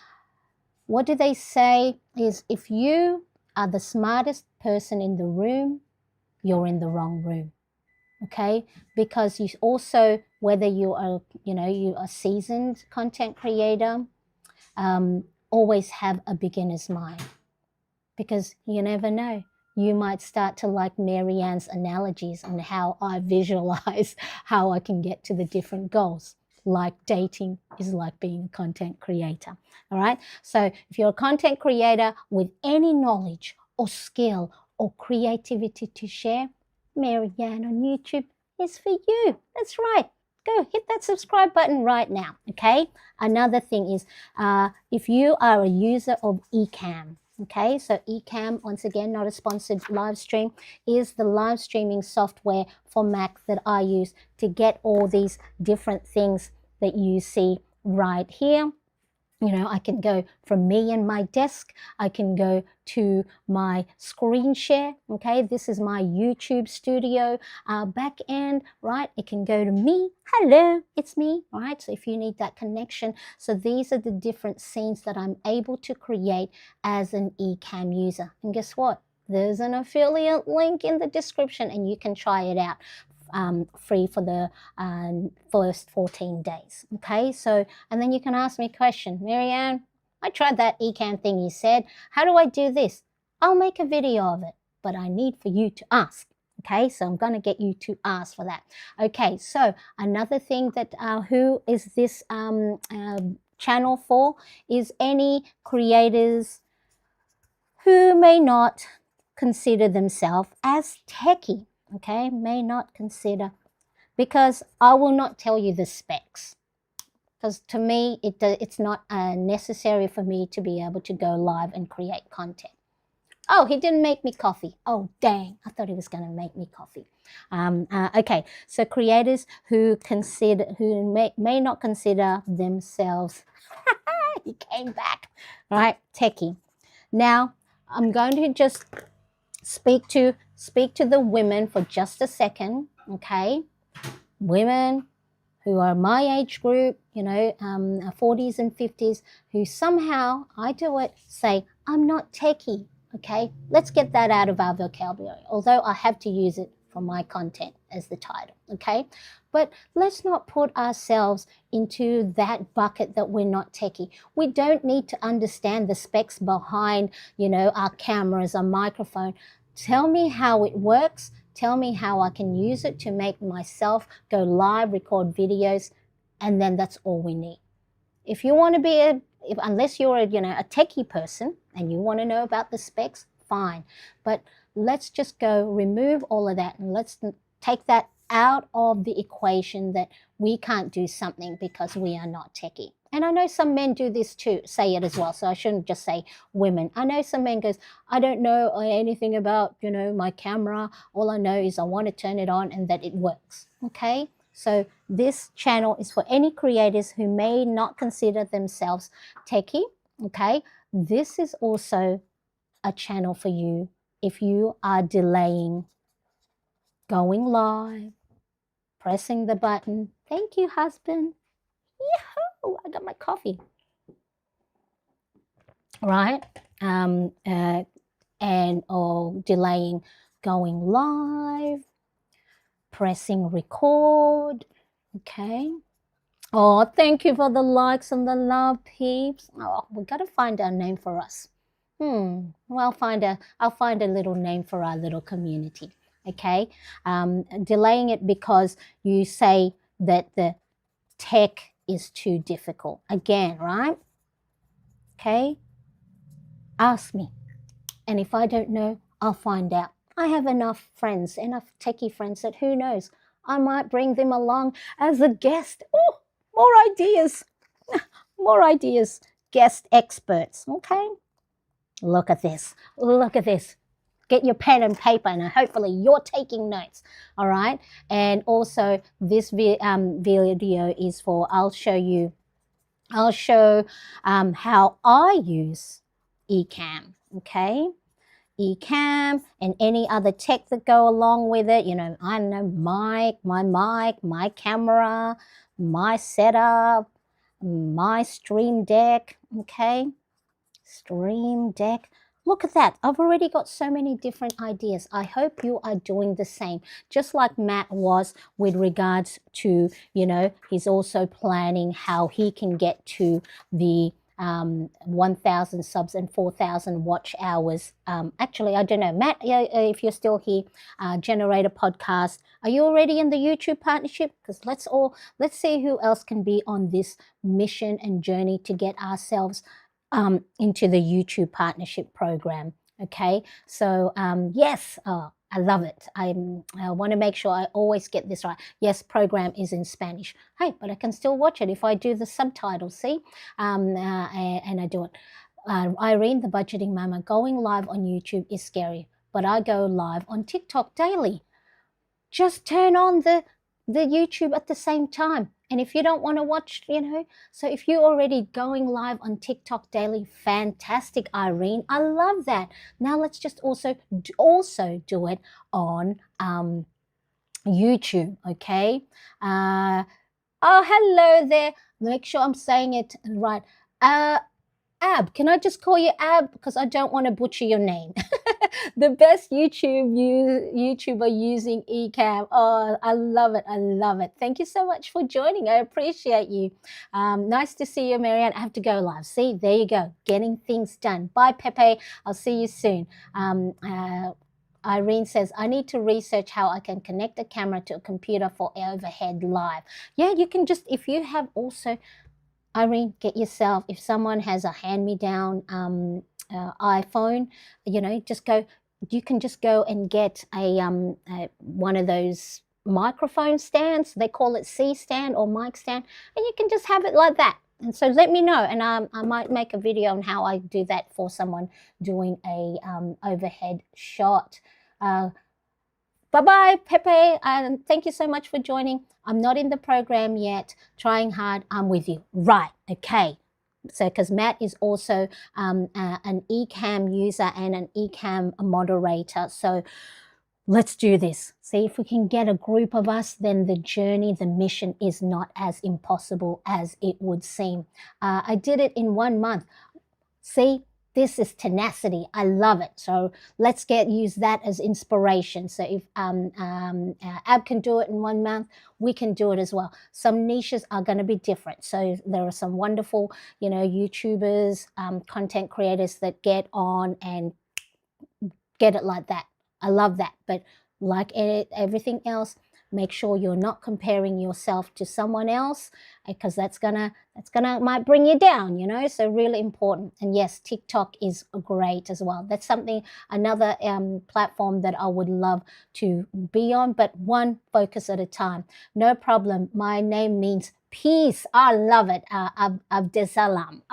what do they say is, if you are the smartest person in the room, you're in the wrong room. Okay, because you also, whether you are, you know, you are seasoned content creator, always have a beginner's mind, because you never know. You might start to like Marianne's analogies and how I visualize how I can get to the different goals. Like dating is like being a content creator. All right. So if you're a content creator with any knowledge or skill or creativity to share, Mariane on YouTube is for you. That's right. Go hit that subscribe button right now. Okay. Another thing is, if you are a user of Ecamm, okay, so Ecamm, once again, not a sponsored live stream, is the live streaming software for Mac that I use to get all these different things that you see right here. You know, I can go from me and my desk. I can go to my screen share. Okay, this is my YouTube studio back end, right? It can go to me. Hello, it's me, right? So if you need that connection. So these are the different scenes that I'm able to create as an Ecamm user. And guess what? There's an affiliate link in the description and you can try it out. Free for the first 14 days. Okay, so, and then you can ask me a question. Mariane, I tried that Ecamm thing you said. How do I do this? I'll make a video of it, but I need for you to ask. Okay, so I'm going to get you to ask for that. Okay, so another thing that who is this channel for is any creators who may not consider themselves as techie. Okay, may not consider, because I will not tell you the specs, because to me it's not necessary for me to be able to go live and create content. Oh, he didn't make me coffee. Oh, dang, I thought he was going to make me coffee. Okay, so creators who may not consider themselves he came back, right, techie. Now I'm going to just speak to the women for just a second, okay? Women who are my age group, you know, 40s and 50s, who somehow, I do it, say, I'm not techie, okay? Let's get that out of our vocabulary, although I have to use it for my content as the title, okay? But let's not put ourselves into that bucket that we're not techie. We don't need to understand the specs behind, you know, our cameras, our microphone. Tell me how it works. Tell me how I can use it to make myself go live, record videos, and then that's all we need. If you want to be unless you're a, you know, a techie person and you want to know about the specs, fine. But let's just go remove all of that and let's take that out of the equation that we can't do something because we are not techie. And I know some men do this too, say it as well. So I shouldn't just say women. I know some men goes, I don't know anything about, you know, my camera. All I know is I want to turn it on and that it works. Okay, So this channel is for any creators who may not consider themselves techie, okay? This is also a channel for you if you are delaying going live, pressing the button. Thank you, husband. Yahoo! I got my coffee. Right? And or delaying going live, pressing record. Okay. Oh, thank you for the likes and the love, peeps. Oh, we got to find a name for us. Well, I'll find a little name for our little community. Okay. Delaying it because you say that the tech is too difficult. Again, right? Okay. Ask me. And if I don't know, I'll find out. I have enough friends, enough techie friends that who knows, I might bring them along as a guest. Oh, more ideas, more ideas. Guest experts, okay? Look at this, look at this. Get your pen and paper and hopefully you're taking notes, all right? And also this video is for, I'll show how I use Ecamm, okay? Ecamm and any other tech that go along with it. You know, I don't know, my camera, my setup, my stream deck, okay? Stream deck. Look at that. I've already got so many different ideas. I hope you are doing the same. Just like Matt was with regards to, you know, he's also planning how he can get to the 1,000 subs and 4,000 watch hours. Actually, I don't know. Matt, if you're still here, generate a podcast. Are you already in the YouTube partnership? Because let's see who else can be on this mission and journey to get ourselves into the YouTube partnership program. Okay, so yes, I love it. I want to make sure I always get this right. Yes, program is in Spanish. Hey, but I can still watch it if I do the subtitles, see? And I do it. Irene, the budgeting mama, going live on YouTube is scary, but I go live on TikTok daily. Just turn on the YouTube at the same time. And if you don't want to watch, you know, so if you're already going live on TikTok daily, fantastic, Irene. I love that. Now let's just also do it on YouTube, okay? Oh, hello there. Make sure I'm saying it right. Ab, can I just call you Ab? Because I don't want to butcher your name. The best YouTuber using Ecamm. Oh, I love it. I love it. Thank you so much for joining. I appreciate you. Nice to see you, Marianne. I have to go live. See, there you go. Getting things done. Bye, Pepe. I'll see you soon. Irene says, I need to research how I can connect a camera to a computer for overhead live. Yeah, you can just, if you have also, Irene, get yourself, if someone has a hand-me-down iPhone, you know, you can just go and get one of those microphone stands. They call it C stand or mic stand, and you can just have it like that. And so let me know, and I might make a video on how I do that for someone doing a overhead shot. Bye-bye, Pepe, and thank you so much for joining. I'm not in the program yet, trying hard. I'm with you. Right, okay. So, because Matt is also an Ecamm user and an Ecamm moderator. So let's do this. See if we can get a group of us, then the journey, the mission is not as impossible as it would seem. I did it in 1 month. See? This is tenacity. I love it. So let's use that as inspiration. So if Ab can do it in 1 month, we can do it as well. Some niches are going to be different. So there are some wonderful, you know, YouTubers, content creators that get on and get it like that. I love that. But like everything else, make sure you're not comparing yourself to someone else, because that's gonna might bring you down, you know. So really important. And yes, TikTok is great as well. That's another platform that I would love to be on, but one focus at a time. No problem. My name means peace. I love it. Abdesalam.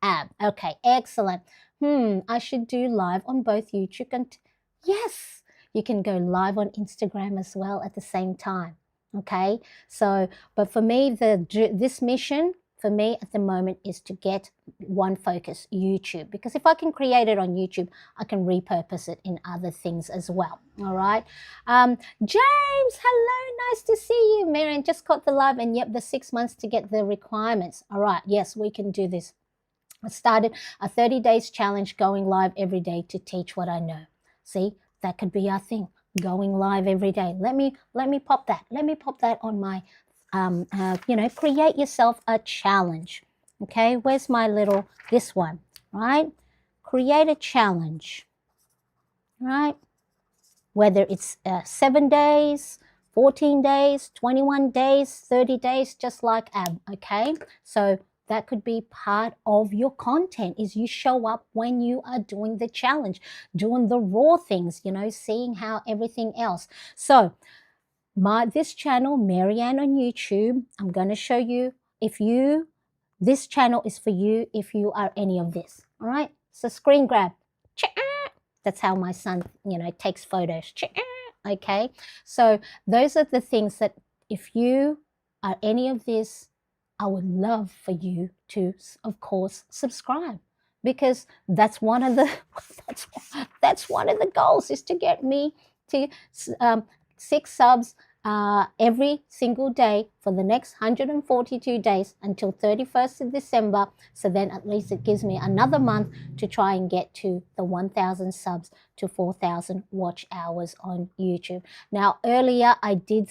Ab. Okay, excellent. I should do live on both YouTube and yes. You can go live on Instagram as well at the same time. Okay, so but for me, this mission for me at the moment is to get one focus, YouTube, because if I can create it on YouTube, I can repurpose it in other things as well. All right, James, hello, nice to see you. Marianne just got the live, and yep, the 6 months to get the requirements. All right, yes, we can do this. I started a 30 days challenge, going live every day to teach what I know. See, that could be our thing, going live every day. Let me pop that. Let me pop that on my, create yourself a challenge. Okay, where's my little, this one, right? Create a challenge, right? Whether it's 7 days, 14 days, 21 days, 30 days, just like Ab, okay? So that could be part of your content, is you show up when you are doing the challenge, doing the raw things, you know, seeing how everything else. So this channel, Marianne on YouTube, I'm going to show you this channel is for you if you are any of this, all right? So screen grab. That's how my son, takes photos. Okay, so those are the things that if you are any of this, I would love for you to, of course, subscribe, because that's one of the that's one of the goals, is to get me to 6 subs every single day for the next 142 days until 31st of December. So then at least it gives me another month to try and get to the 1,000 subs to 4,000 watch hours on YouTube. Now, earlier I did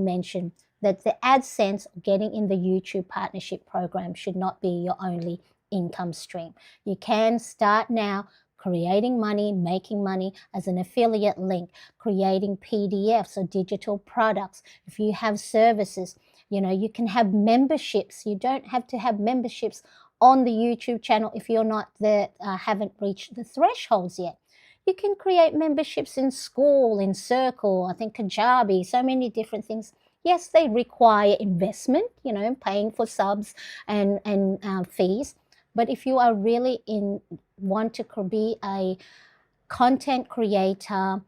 mention that the AdSense, getting in the YouTube partnership program, should not be your only income stream. You can start now creating money, making money as an affiliate link, creating PDFs or digital products. If you have services, you can have memberships. You don't have to have memberships on the YouTube channel if you're not there, haven't reached the thresholds yet. You can create memberships in School, in Circle, I think Kajabi, so many different things. Yes, they require investment, paying for subs and fees. But if you are really want to be a content creator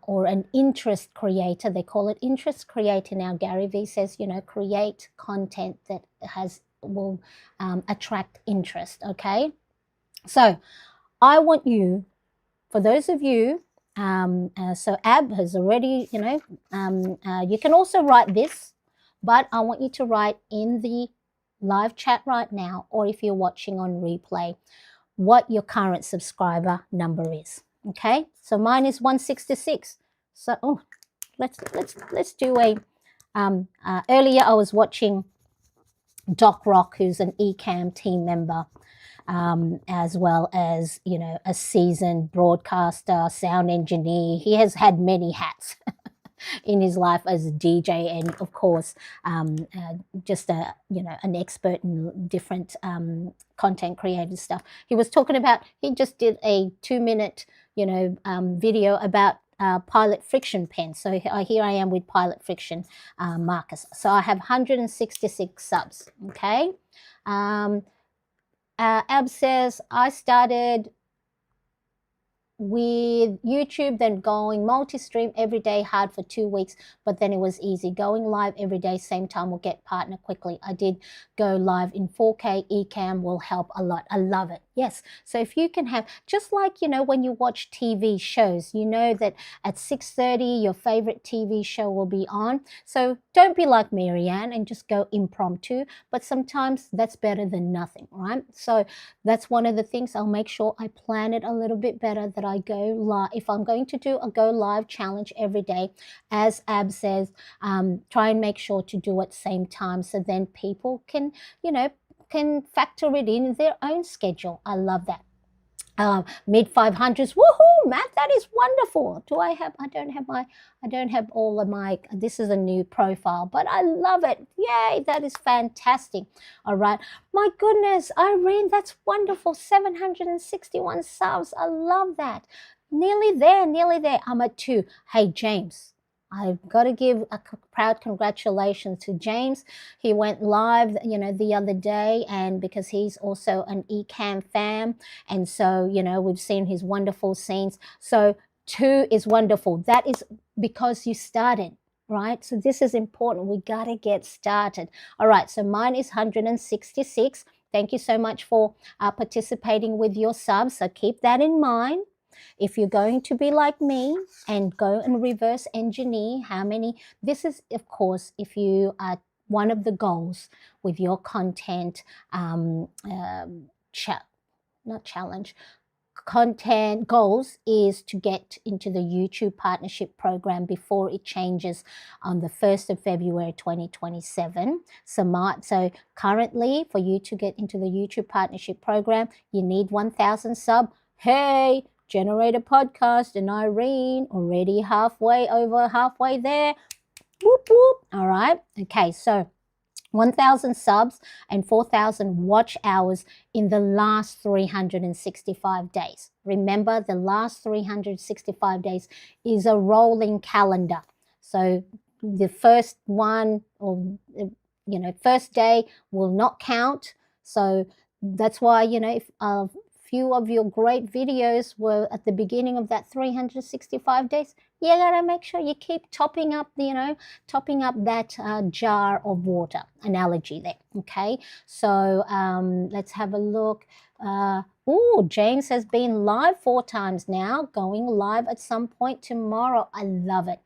or an interest creator, they call it interest creator now. Gary Vee says, create content that will attract interest. Okay, so I want you, for those of you, so Ab has already, you can also write this, but I want you to write in the live chat right now, or if you're watching on replay, what your current subscriber number is. Okay, so mine is 166. So let's do a earlier I was watching Doc Rock, who's an Ecamm team member, as well as a seasoned broadcaster, sound engineer. He has had many hats in his life as a DJ, and of course just an expert in different content creative stuff. He was talking about, he just did a 2-minute video about Pilot Friction pens. So here I am with Pilot Friction markers. So I have 166 subs. Okay, Ab says, I started with YouTube, then going multi-stream every day, hard for 2 weeks, but then it was easy. Going live every day, same time, will get partner quickly. I did go live in 4K. Ecamm will help a lot. I love it. Yes. So if you can have, just like, when you watch TV shows, that at 6:30, your favorite TV show will be on. So don't be like Marianne and just go impromptu, but sometimes that's better than nothing, right? So that's one of the things. I'll make sure I plan it a little bit better, that I go live. If I'm going to do a go live challenge every day, as Ab says, try and make sure to do it same time, so then people can, can factor it in their own schedule. I love that. Mid 500s, woohoo, Matt, that is wonderful. I don't have all of my, this is a new profile, but I love it. Yay, that is fantastic. All right, my goodness, Irene, that's wonderful. 761 subs. I love that. Nearly there. I'm at 2. Hey, James, I've got to give a proud congratulations to James. He went live, the other day, and because he's also an Ecamm fan, and so, we've seen his wonderful scenes. So 2 is wonderful. That is because you started. right? So this is important. We got to get started. All right, so mine is 166. Thank you so much for participating with your subs. So keep that in mind. If you're going to be like me and go and reverse engineer how many, this is, of course, if you are one of the goals with your content, not challenge, content goals is to get into the YouTube partnership program before it changes on the 1st of February 2027. So currently, for you to get into the YouTube partnership program, you need 1,000 sub. Hey, Generate a Podcast and Irene already halfway there. Whoop whoop. All right. Okay, so 1,000 subs and 4,000 watch hours in the last 365 days. Remember, the last 365 days is a rolling calendar. So the first one, or first day will not count. So that's why, if a few of your great videos were at the beginning of that 365 days, you gotta make sure you keep topping up that jar of water analogy there. Okay, so let's have a look. James has been live 4 times now, going live at some point tomorrow. I love it.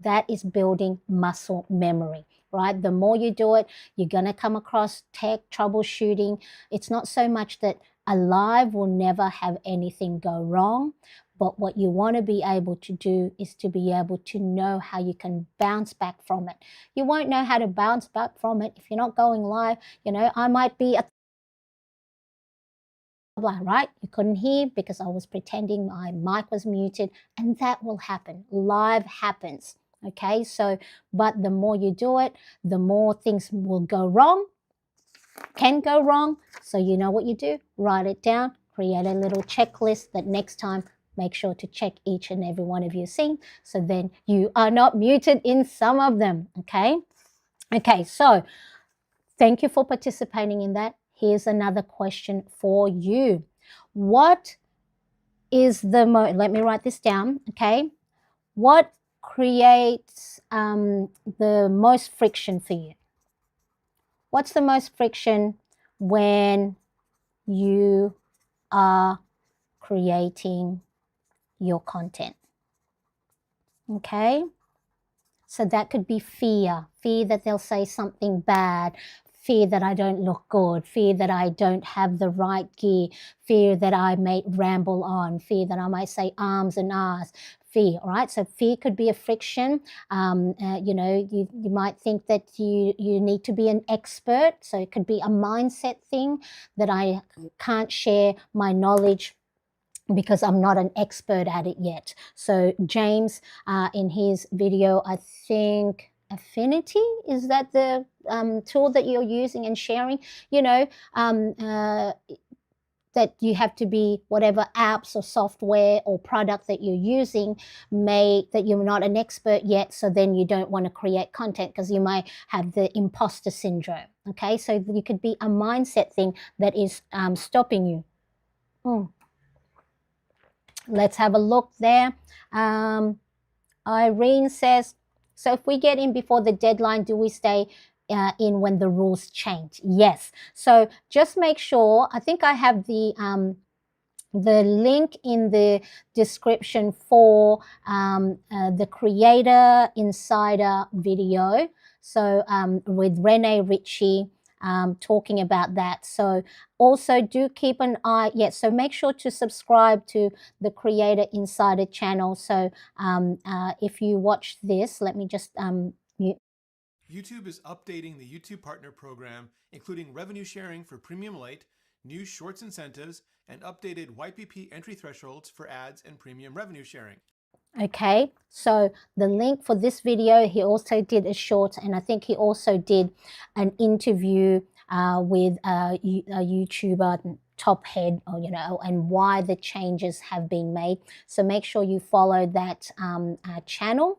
That is building muscle memory, right? The more you do it, you're going to come across tech troubleshooting. It's not so much that a live will never have anything go wrong, but what you want to be able to do is to be able to know how you can bounce back from it. You won't know how to bounce back from it if you're not going live. I might be at right? You couldn't hear because I was pretending my mic was muted, and that will happen. Live happens. Okay, so, but the more you do it, the more things will go wrong, can go wrong. So you know what you do, write it down, create a little checklist that next time, make sure to check each and every one of your scenes, so then you are not muted in some of them, okay? Okay, so thank you for participating in that. Here's another question for you. What is let me write this down, okay? What creates the most friction for you? What's the most friction when you are creating your content? Okay? So that could be fear that they'll say something bad, fear that I don't look good, fear that I don't have the right gear, fear that I may ramble on, fear that I might say arms and ahs, fear, all right? So fear could be a friction. You might think that you need to be an expert. So it could be a mindset thing that I can't share my knowledge because I'm not an expert at it yet. So James, in his video, I think Affinity, is that the tool that you're using and sharing? That you have to be whatever apps or software or product that you're using, that you're not an expert yet, so then you don't want to create content because you might have the imposter syndrome. Okay, so you could be a mindset thing that is stopping you. Let's have a look there. Irene says, so if we get in before the deadline, do we stay in when the rules change? Yes. So just make sure, I think I have the link in the description for the Creator Insider video. So with Renee Ritchie, talking about that. So also do keep an eye. So make sure to subscribe to the Creator Insider channel. So if you watch this, let me just mute. YouTube is updating the YouTube Partner Program, including revenue sharing for Premium Lite, new Shorts incentives, and updated YPP entry thresholds for ads and premium revenue sharing. Okay, so the link for this video, he also did a short, and I think he also did an interview with a YouTuber top head, and why the changes have been made. So make sure you follow that channel.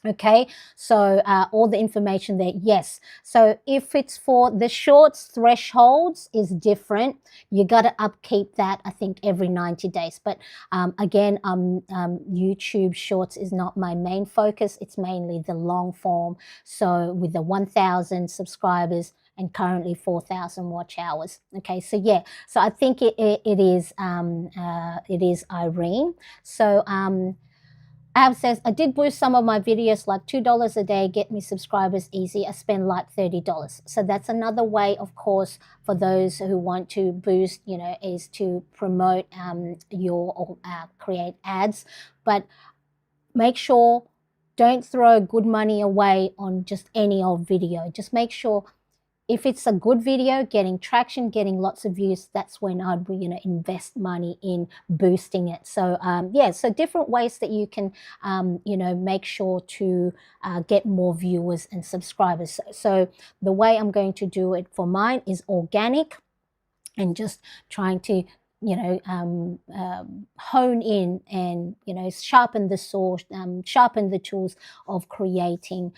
Okay, so all the information there, yes. So if it's for the shorts, thresholds is different. You got to upkeep that, I think, every 90 days. But again, YouTube shorts is not my main focus. It's mainly the long form. So with the 1,000 subscribers and currently 4,000 watch hours. Okay, so yeah, so I think it is Irene. So Ab says, I did boost some of my videos like $2 a day, get me subscribers easy. I spend like $30. So that's another way, of course, for those who want to boost, is to promote or create ads. But make sure, don't throw good money away on just any old video. Just make sure if it's a good video, getting traction, getting lots of views, that's when I'd invest money in boosting it. So yeah, so different ways that you can make sure to get more viewers and subscribers. So the way I'm going to do it for mine is organic, and just trying to hone in and sharpen the source, sharpen the tools of creating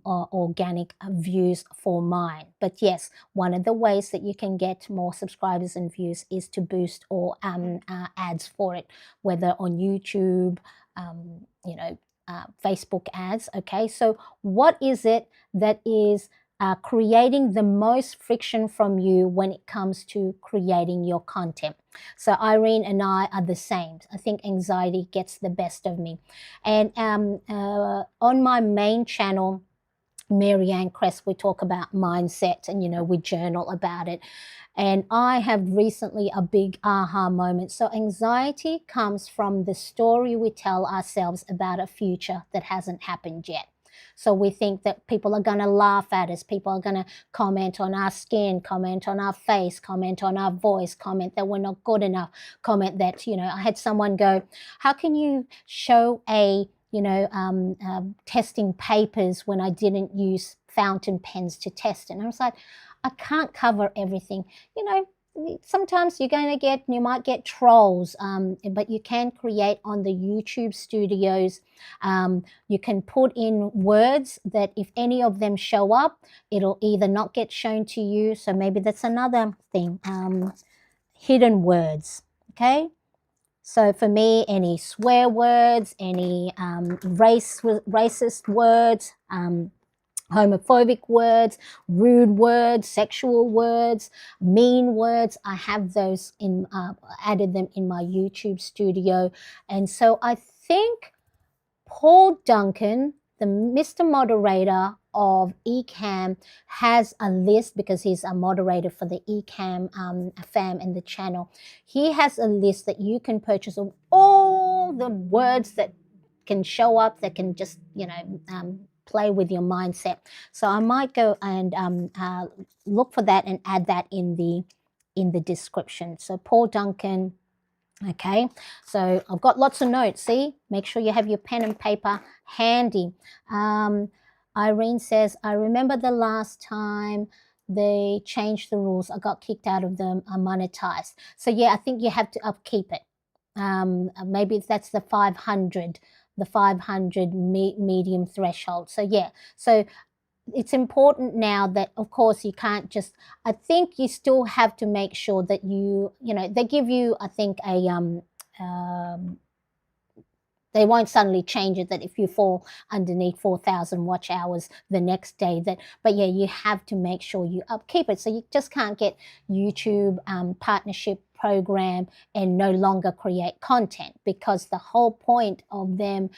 organic views for mine. But yes, one of the ways that you can get more subscribers and views is to boost or ads for it, whether on YouTube, Facebook ads. Okay, so what is it that is creating the most friction from you when it comes to creating your content? So Irene and I are the same. I think anxiety gets the best of me. And on my main channel, Mariane Cresp, we talk about mindset, and we journal about it. And I have recently a big aha moment. So anxiety comes from the story we tell ourselves about a future that hasn't happened yet. So we think that people are going to laugh at us. People are going to comment on our skin, comment on our face, comment on our voice, comment that we're not good enough, comment that, I had someone go, how can you show a testing papers when I didn't use fountain pens to test? And I was like, I can't cover everything. Sometimes you might get trolls, but you can create on the YouTube studios. You can put in words that if any of them show up, it'll either not get shown to you. So maybe that's another thing. Hidden words. Okay. So for me, any swear words, any racist words, homophobic words, rude words, sexual words, mean words, I have those added them in my YouTube studio. And so I think Paul Duncan, the Mr. Moderator of Ecamm, has a list, because he's a moderator for the Ecamm fam and the channel. He has a list that you can purchase of all the words that can show up, that can just, play with your mindset. So I might go and look for that and add that in the description. So Paul Duncan. Okay, so I've got lots of notes. See, make sure you have your pen and paper handy. Irene says, I remember the last time they changed the rules, I got kicked out of them, monetized. So yeah, I think you have to upkeep it. Maybe that's the 500 medium threshold. So yeah, so it's important now that, of course, you can't just, I think you still have to make sure that they give you, I think, they won't suddenly change it that if you fall underneath 4,000 watch hours the next day, but yeah, you have to make sure you upkeep it. So you just can't get YouTube partnership program and no longer create content, because the whole point of them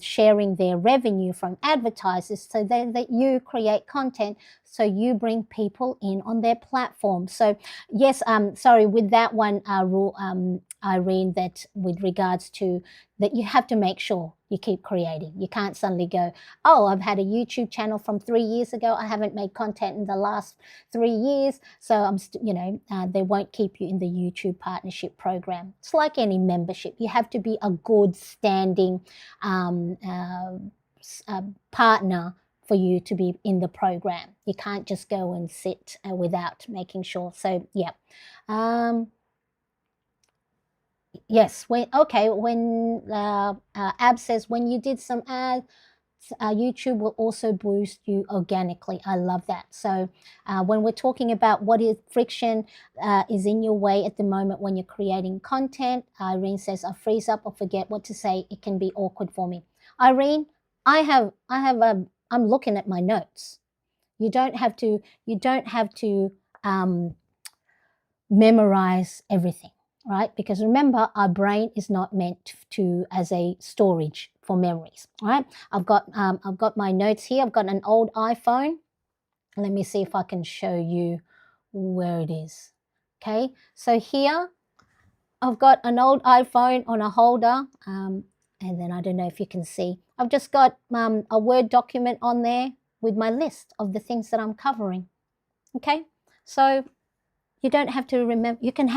sharing their revenue from advertisers so that you create content, so you bring people in on their platform. So yes, sorry, with that one rule, Irene, that with regards to that, you have to make sure you keep creating. You can't suddenly go, oh, I've had a YouTube channel from 3 years ago, I haven't made content in the last 3 years, so I'm they won't keep you in the YouTube partnership program. It's like any membership. You have to be a good standing partner for you to be in the program. You can't just go and sit without making sure. So yeah. Yes, when Ab says, when you did some ads, YouTube will also boost you organically. I love that. So when we're talking about what is friction is in your way at the moment when you're creating content, Irene says, I freeze up or forget what to say. It can be awkward for me. Irene, I'm looking at my notes. You don't have to memorize everything, right? Because remember, our brain is not meant to as a storage for memories, right? I've got my notes here. I've got an old iPhone. Let me see if I can show you where it is. Okay, so here I've got an old iPhone on a holder, and then I don't know if you can see. I've just got a Word document on there with my list of the things that I'm covering. Okay, so you don't have to remember. You can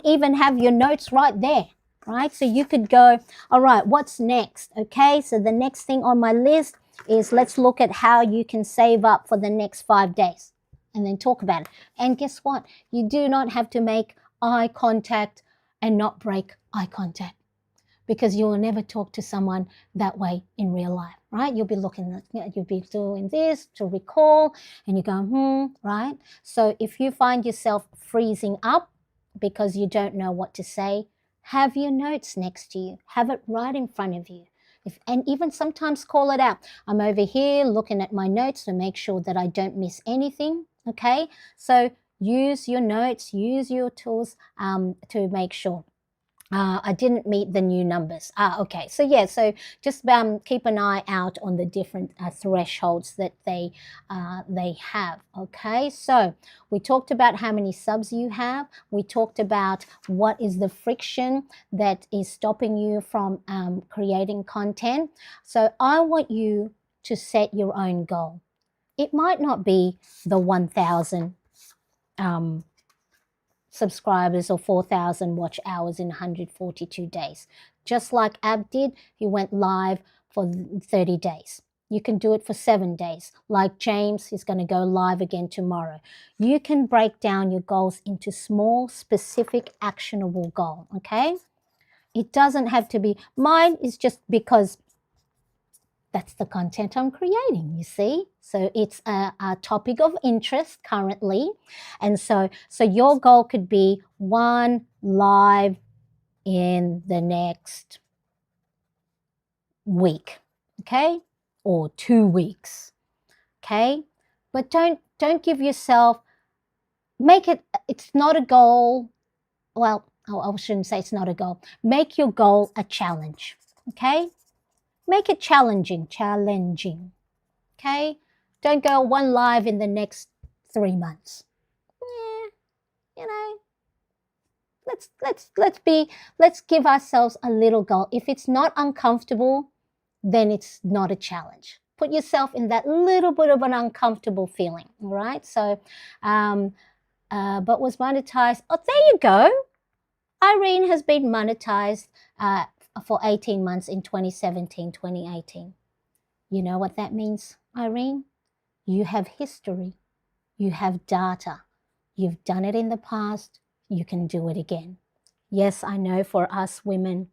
even have your notes right there, right? So you could go, all right, what's next? Okay, so the next thing on my list is let's look at how you can save up for the next 5 days and then talk about it. And guess what? You do not have to make eye contact and not break eye contact, because you will never talk to someone that way in real life, right? You'll be you'll be doing this to recall, and you go, right? So if you find yourself freezing up because you don't know what to say, have your notes next to you. Have it right in front of you. And even sometimes call it out. I'm over here looking at my notes to make sure that I don't miss anything, okay? So use your notes, use your tools to make sure. I didn't meet the new numbers. Okay. So yeah, so just keep an eye out on the different thresholds that they have. Okay. So we talked about how many subs you have. We talked about what is the friction that is stopping you from creating content. So I want you to set your own goal. It might not be the 1,000 subscribers or 4,000 watch hours in 142 days. Just like Ab did, he went live for 30 days. You can do it for 7 days. Like James, he's going to go live again tomorrow. You can break down your goals into small, specific, actionable goals, okay? It doesn't have to be, mine is just because that's the content I'm creating, you see? So it's a topic of interest currently. And so your goal could be 1 live in the next week, okay? Or 2 weeks, okay? But don't give yourself, it's not a goal. Well, I shouldn't say it's not a goal. Make your goal a challenge, okay? Make it challenging, okay? Don't go 1 live in the next 3 months. Yeah, you know, let's give ourselves a little goal. If it's not uncomfortable, then it's not a challenge. Put yourself in that little bit of an uncomfortable feeling, all right? So, but was monetized. Oh, there you go. Irene has been monetized for 18 months in 2017, 2018. You know what that means, Irene? You have history. You have data. You've done it in the past. You can do it again. Yes, I know for us women,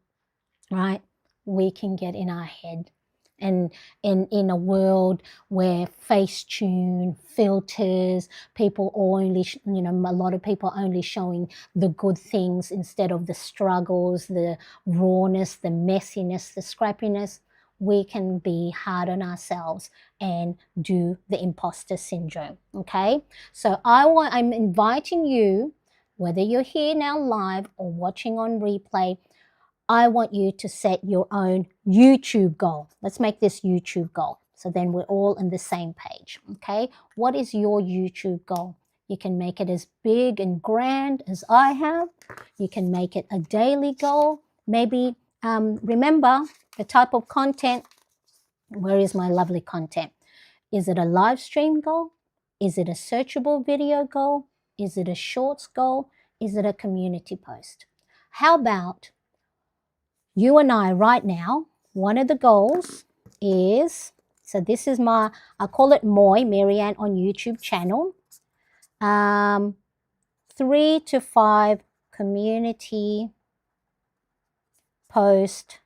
right, we can get in our head. And in a world where Facetune, filters, people only, a lot of people only showing the good things instead of the struggles, the rawness, the messiness, the scrappiness, we can be hard on ourselves and do the imposter syndrome, okay? So I'm inviting you, whether you're here now live or watching on replay, I want you to set your own YouTube goal. Let's make this YouTube goal. So then we're all on the same page, okay? What is your YouTube goal? You can make it as big and grand as I have. You can make it a daily goal. Maybe remember the type of content. Where is my lovely content? Is it a live stream goal? Is it a searchable video goal? Is it a shorts goal? Is it a community post? How about you and I right now, one of the goals is, so this is I call it Mariane on YouTube channel, 3 to 5 community posts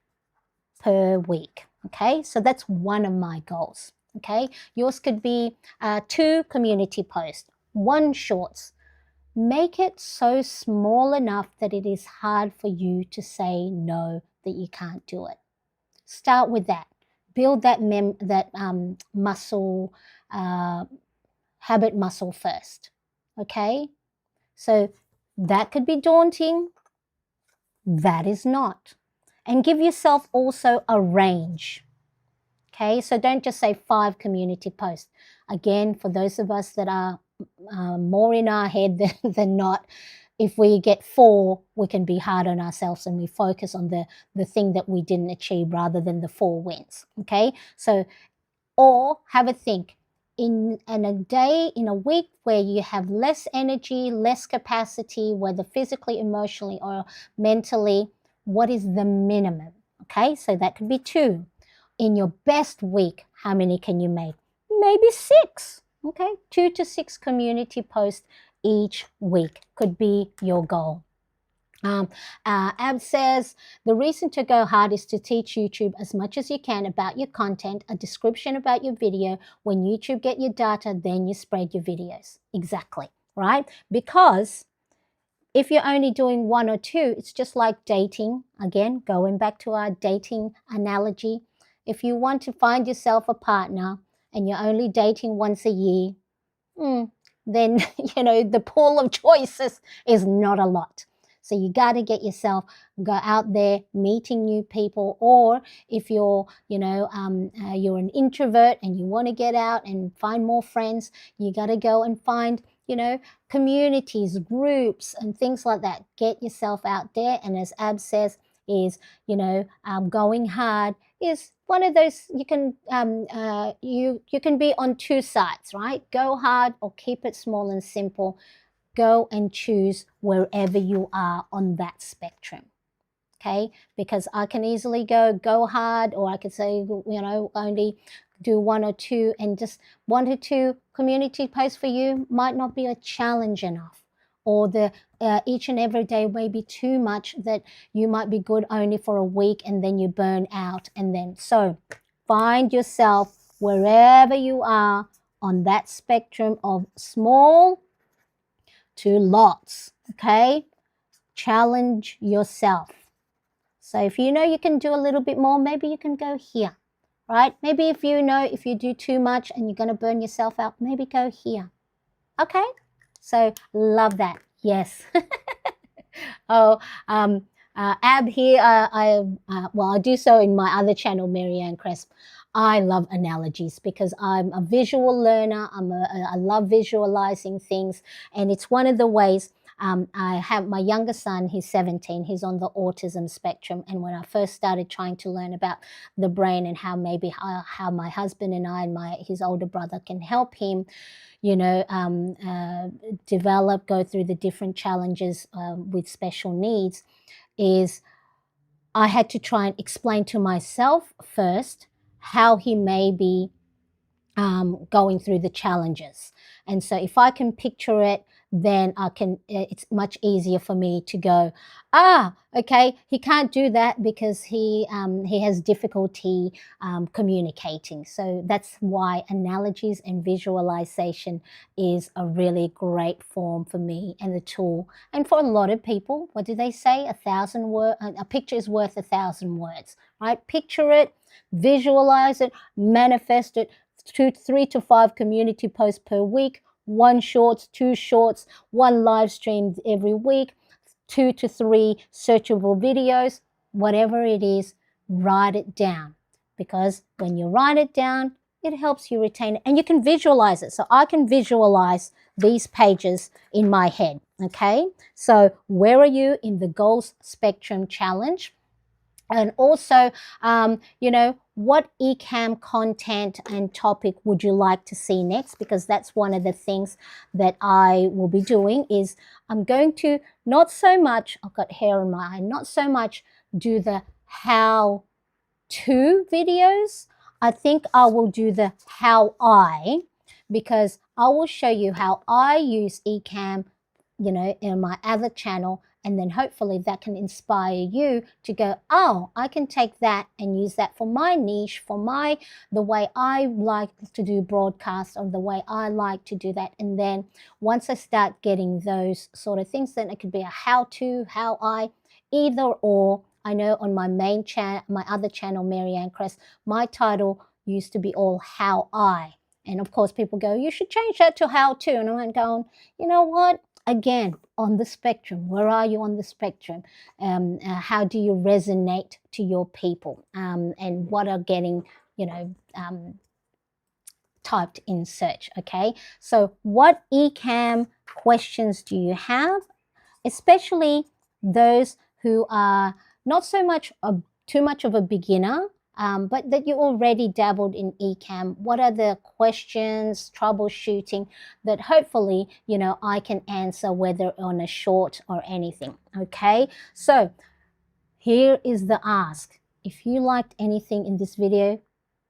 per week, Okay, so that's one of my goals. Okay, yours could be 2 community posts, 1 shorts. Make it so small enough that it is hard for you to say no, that you can't do it. Start with that. Build that muscle, habit muscle first. Okay, so that could be daunting. That is not. And give yourself also a range. Okay, so don't just say 5 community posts. Again, for those of us that are more in our head than not, if we get 4, we can be hard on ourselves and we focus on the thing that we didn't achieve rather than the 4 wins. Okay, so, or have a think. In a day, in a week where you have less energy, less capacity, whether physically, emotionally, or mentally, what is the minimum? Okay, so that could be 2. In your best week, how many can you make? Maybe 6. Okay, 2 to 6 community posts each week could be your goal. Ab says, the reason to go hard is to teach YouTube as much as you can about your content, a description about your video. When YouTube get your data, then you spread your videos. Exactly, right? Because if you're only doing 1 or 2, it's just like dating. Again, going back to our dating analogy. If you want to find yourself a partner and you're only dating once a year, then, the pool of choices is not a lot. So you got to get yourself, go out there meeting new people. Or if you're, you're an introvert and you want to get out and find more friends, you got to go and find, communities, groups, and things like that. Get yourself out there. And as Ab says, is, going hard is one of those. You can you can be on 2 sides, right? Go hard or keep it small and simple. Go and choose wherever you are on that spectrum. Okay, because I can easily go hard, or I could say, only do 1 or 2, and just 1 or 2 community posts for you might not be a challenge enough, or the each and every day may be too much, that you might be good only for a week and then you burn out. And then, so find yourself wherever you are on that spectrum of small to lots. Okay, challenge yourself. So if you know you can do a little bit more, maybe you can go here, right? Maybe if you do too much and you're going to burn yourself out, maybe go here. Okay, so love that. Yes. Ab here, I do so in my other channel, Mariane Cresp. I love analogies because I'm a visual learner. I love visualizing things, and it's one of the ways. I have my younger son, he's 17, he's on the autism spectrum. And when I first started trying to learn about the brain and how how my husband and I and his older brother can help him, develop, go through the different challenges with special needs, is I had to try and explain to myself first how he may be going through the challenges. And so if I can picture it, then it's much easier for me to go, okay, he can't do that because he has difficulty communicating. So that's why analogies and visualization is a really great form for me and the tool. And for a lot of people, what do they say? A picture is worth 1,000 words, right? Picture it, visualize it, manifest it. 3 to 5 community posts per week, 1 shorts, 2 shorts, 1 live stream every week, 2 to 3 searchable videos, whatever it is, write it down. Because when you write it down, it helps you retain it, and you can visualize it. So I can visualize these pages in my head, okay? So where are you in the goals spectrum challenge? And also, what Ecamm content and topic would you like to see next? Because that's one of the things that I will be doing is I'm going to not so much, I've got hair in my eye, not so much do the how to videos. I think I will do the how I, because I will show you how I use Ecamm, in my other channel, And then hopefully that can inspire you to go, oh, I can take that and use that for my niche, for the way I like to do broadcasts, or the way I like to do that. And then once I start getting those sort of things, then it could be a how-to, how I, either or. I know on my main channel, my other channel, Mariane Cresp, my title used to be all how I. And of course, people go, you should change that to how to. And I'm going, you know what? Again, on the spectrum, where are you on the spectrum? How do you resonate to your people? And what are getting, typed in search? Okay. So what Ecamm questions do you have? Especially those who are not so much too much of a beginner, but that you already dabbled in Ecamm. What are the questions, troubleshooting that hopefully, I can answer, whether on a short or anything. Okay, so here is the ask. If you liked anything in this video,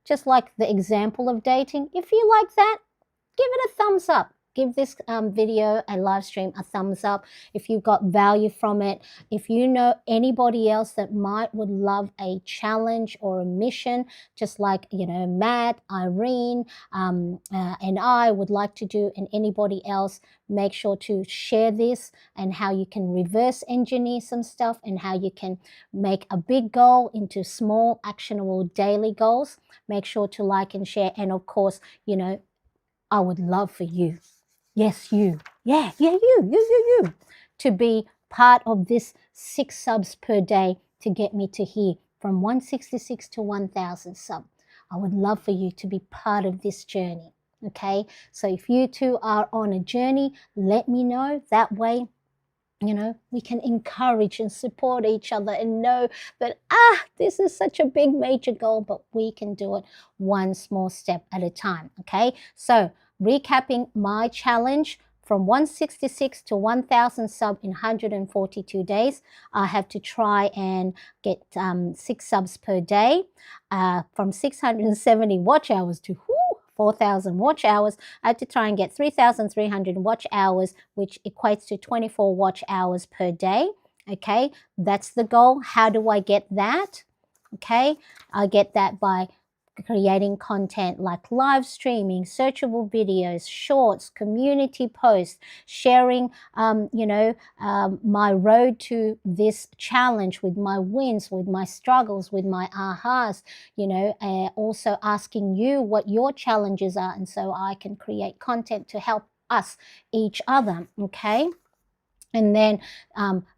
just like the example of dating, if you like that, give it a thumbs up. Give this video and live stream a thumbs up if you got value from it. If you know anybody else that would love a challenge or a mission, just like, Matt, Irene, and I would like to do, and anybody else, make sure to share this, and how you can reverse engineer some stuff, and how you can make a big goal into small, actionable daily goals. Make sure to like and share. And of course, I would love for you, yes, you, you, to be part of this 6 subs per day to get me to here from 166 to 1,000 sub. I would love for you to be part of this journey. Okay, so if you two are on a journey, let me know. That way, we can encourage and support each other, and know that, this is such a big major goal, but we can do it one small step at a time. Okay, so recapping my challenge, from 166 to 1,000 sub in 142 days, I have to try and get 6 subs per day, from 670 watch hours to 4,000 watch hours. I had to try and get 3,300 watch hours, which equates to 24 watch hours per day. Okay, that's the goal. How do I get that? Okay, I get that by creating content like live streaming, searchable videos, shorts, community posts, sharing, my road to this challenge, with my wins, with my struggles, with my ahas, also asking you what your challenges are, and so I can create content to help us, each other. Okay, and then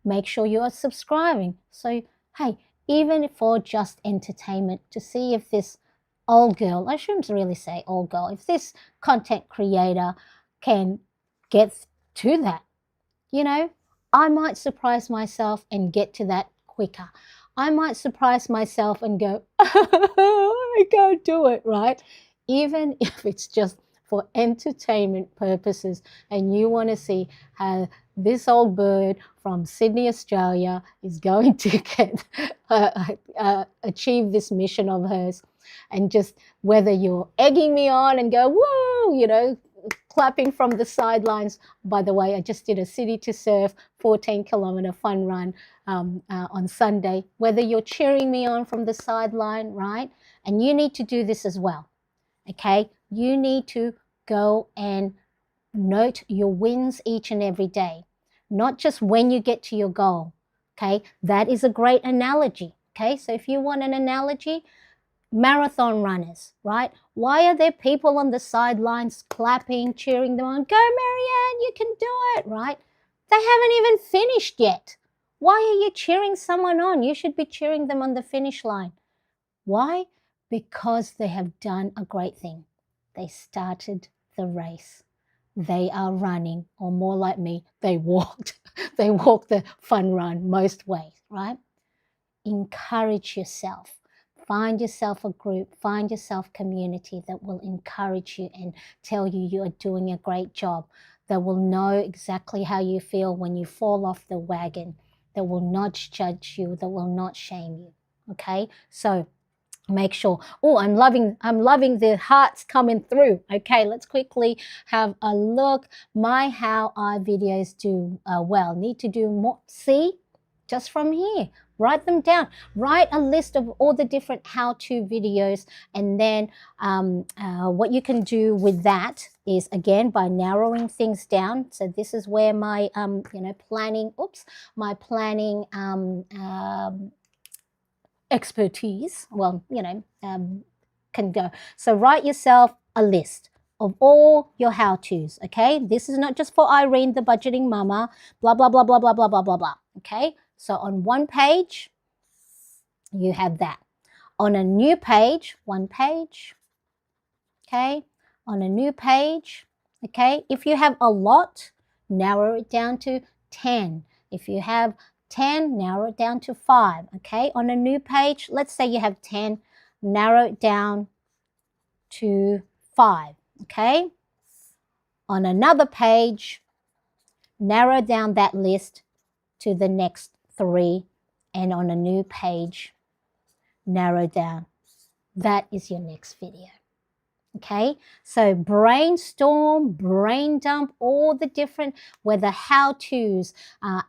make sure you are subscribing. So, hey, even for just entertainment, to see if this old girl, I shouldn't really say old girl, if this content creator can get to that, I might surprise myself and get to that quicker. I might surprise myself and go, I can't do it, right? Even if it's just for entertainment purposes, and you want to see how this old bird from Sydney, Australia is going to get achieve this mission of hers. And just whether you're egging me on and go, whoa, clapping from the sidelines. By the way, I just did a City to Surf 14-kilometer fun run on Sunday. Whether you're cheering me on from the sideline, right? And you need to do this as well, okay? You need to go and note your wins each and every day, not just when you get to your goal, okay? That is a great analogy, okay? So if you want an analogy, marathon runners, right? Why are there people on the sidelines clapping, cheering them on? Go, Marianne, you can do it, right? They haven't even finished yet. Why are you cheering someone on? You should be cheering them on the finish line. Why? Because they have done a great thing. They started the race. They are running, or more like me, they walked. They walked the fun run most ways, right? Encourage yourself. Find yourself a group, find yourself community that will encourage you and tell you you are doing a great job, that will know exactly how you feel when you fall off the wagon, that will not judge you, that will not shame you. Okay, so Make sure. Oh, I'm loving the hearts coming through. Okay, let's quickly have a look. My how I videos do well. Need to do more. See, just from here, write them down. Write a list of all the different how-to videos, and then what you can do with that is, again, by narrowing things down. So this is where my planning. Oops, my planning. Expertise, well, can go. So write yourself a list of all your how-tos, okay? This is not just for Irene, the budgeting mama, blah, blah, blah, blah, blah, blah, blah, blah, blah, okay? So on one page, you have that. On a new page, one page, okay? On a new page, okay? If you have a lot, narrow it down to 10. If you have 10, narrow it down to 5, okay? On a new page, let's say you have 10, narrow it down to 5, okay? On another page, narrow down that list to the next 3, and on a new page, narrow down. That is your next video. Okay, so brainstorm, brain dump, all the different, whether how-tos,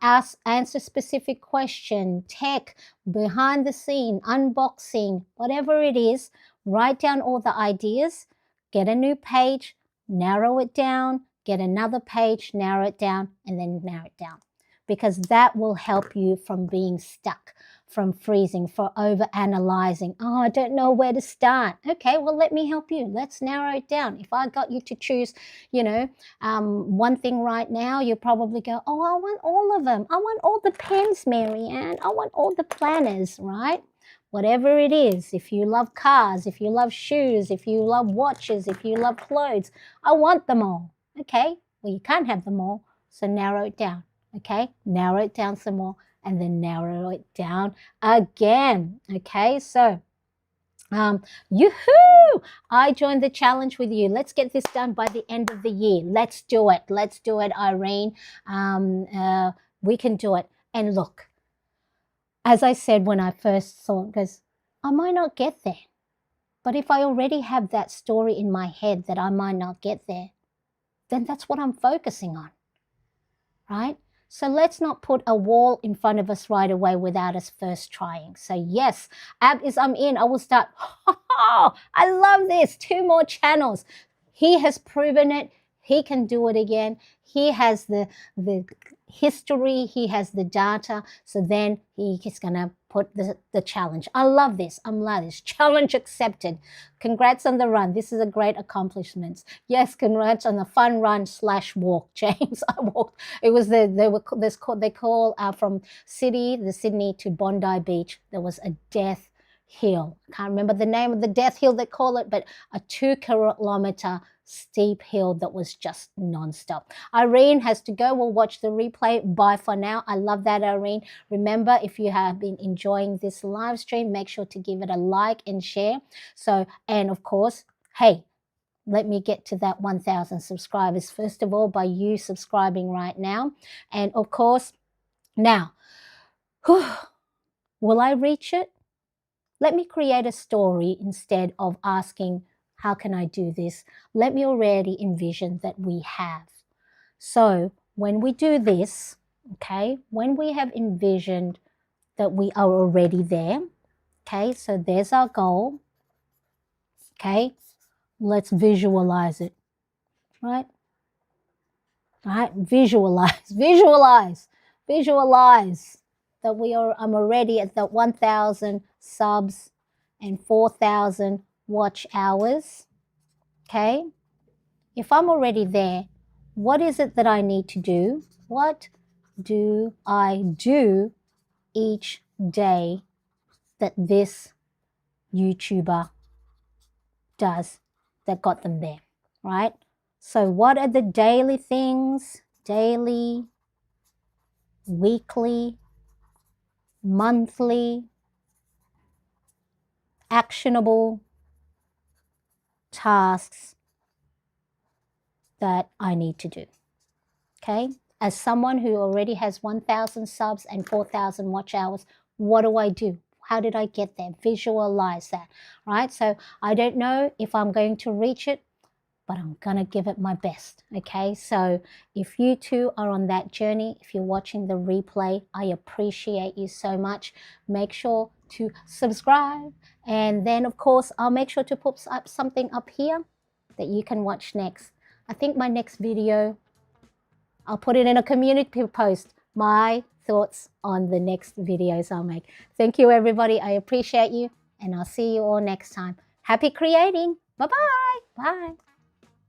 answer specific question, tech, behind the scene, unboxing, whatever it is, write down all the ideas, get a new page, narrow it down, get another page, narrow it down, and then narrow it down. Because that will help you from being stuck, from freezing, for over analyzing. Oh, I don't know where to start. Okay, well, let me help you. Let's narrow it down. If I got you to choose, one thing right now, you'll probably go, oh, I want all of them. I want all the pens, Marianne. I want all the planners, right? Whatever it is, if you love cars, if you love shoes, if you love watches, if you love clothes, I want them all. Okay, well, you can't have them all, so narrow it down. Okay, narrow it down some more, and then narrow it down again. Okay, so yoo-hoo! I joined the challenge with you. Let's get this done by the end of the year. Let's do it. Let's do it, Irene. We can do it. And look, as I said when I first saw it, because I might not get there. But if I already have that story in my head that I might not get there, then that's what I'm focusing on, right? So let's not put a wall in front of us right away without us first trying. So yes, Ab is I'm in. I will start. Oh, I love this. 2 more channels. He has proven it. He can do it again. He has the history. He has the data. So then he is going to put the challenge. I love this. I love this. Challenge accepted. Congrats on the run. This is a great accomplishment. Yes, congrats on the fun run / walk, James. I walked. It was they call from the Sydney to Bondi Beach. There was a death hill. Can't remember the name of the death hill they call it, but a 2-kilometer steep hill that was just non-stop. Irene has to go. We'll watch the replay. Bye for now. I love that, Irene. Remember, if you have been enjoying this live stream, make sure to give it a like and share. So, and of course, hey, let me get to that 1,000 subscribers, first of all, by you subscribing right now. And of course, now, will I reach it? Let me create a story instead of asking, how can I do this? Let me already envision that we have. So when we do this, okay, when we have envisioned that we are already there, okay, so there's our goal, okay, let's visualize it, right? Right, visualize that I'm already at the 1,000 subs and 4,000 watch hours, okay? If I'm already there, what is it that I need to do? What do I do each day that this YouTuber does that got them there, right? So what are the daily things, daily, weekly, monthly, actionable tasks that I need to do, okay? As someone who already has 1,000 subs and 4,000 watch hours, what do I do? How did I get there? Visualize that, right? So I don't know if I'm going to reach it, but I'm going to give it my best, okay? So if you too are on that journey, if you're watching the replay, I appreciate you so much. Make sure to subscribe. And then, of course, I'll make sure to put up something up here that you can watch next. I think my next video, I'll put it in a community post, my thoughts on the next videos I'll make. Thank you, everybody. I appreciate you, and I'll see you all next time. Happy creating. Bye-bye. Bye.